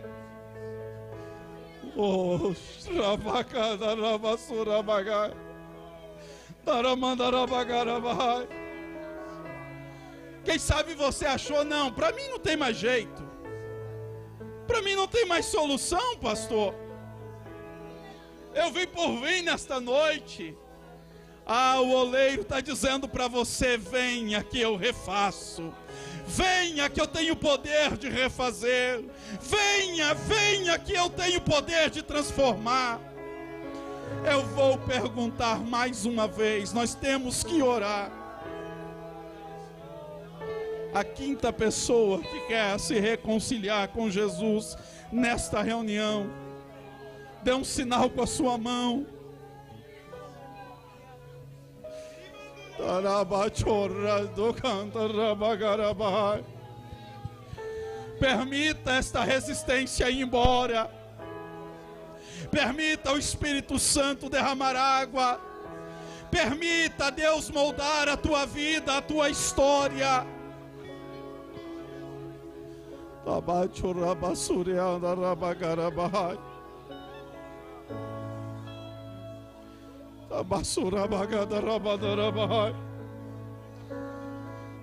Quem sabe você achou, não, para mim não tem mais jeito. Para mim não tem mais solução, pastor. Eu vim por vir nesta noite. O oleiro está dizendo para você: venha que eu refaço. Venha que eu tenho poder de refazer. Venha que eu tenho poder de transformar. Eu vou perguntar mais uma vez, nós temos que orar. A quinta pessoa que quer se reconciliar com Jesus nesta reunião, dê um sinal com a sua mão. Permita esta resistência ir embora. Permita o Espírito Santo derramar água. Permita Deus moldar a tua vida, a tua história.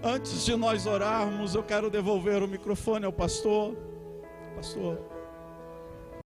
Antes de nós orarmos, eu quero devolver o microfone ao pastor. Pastor.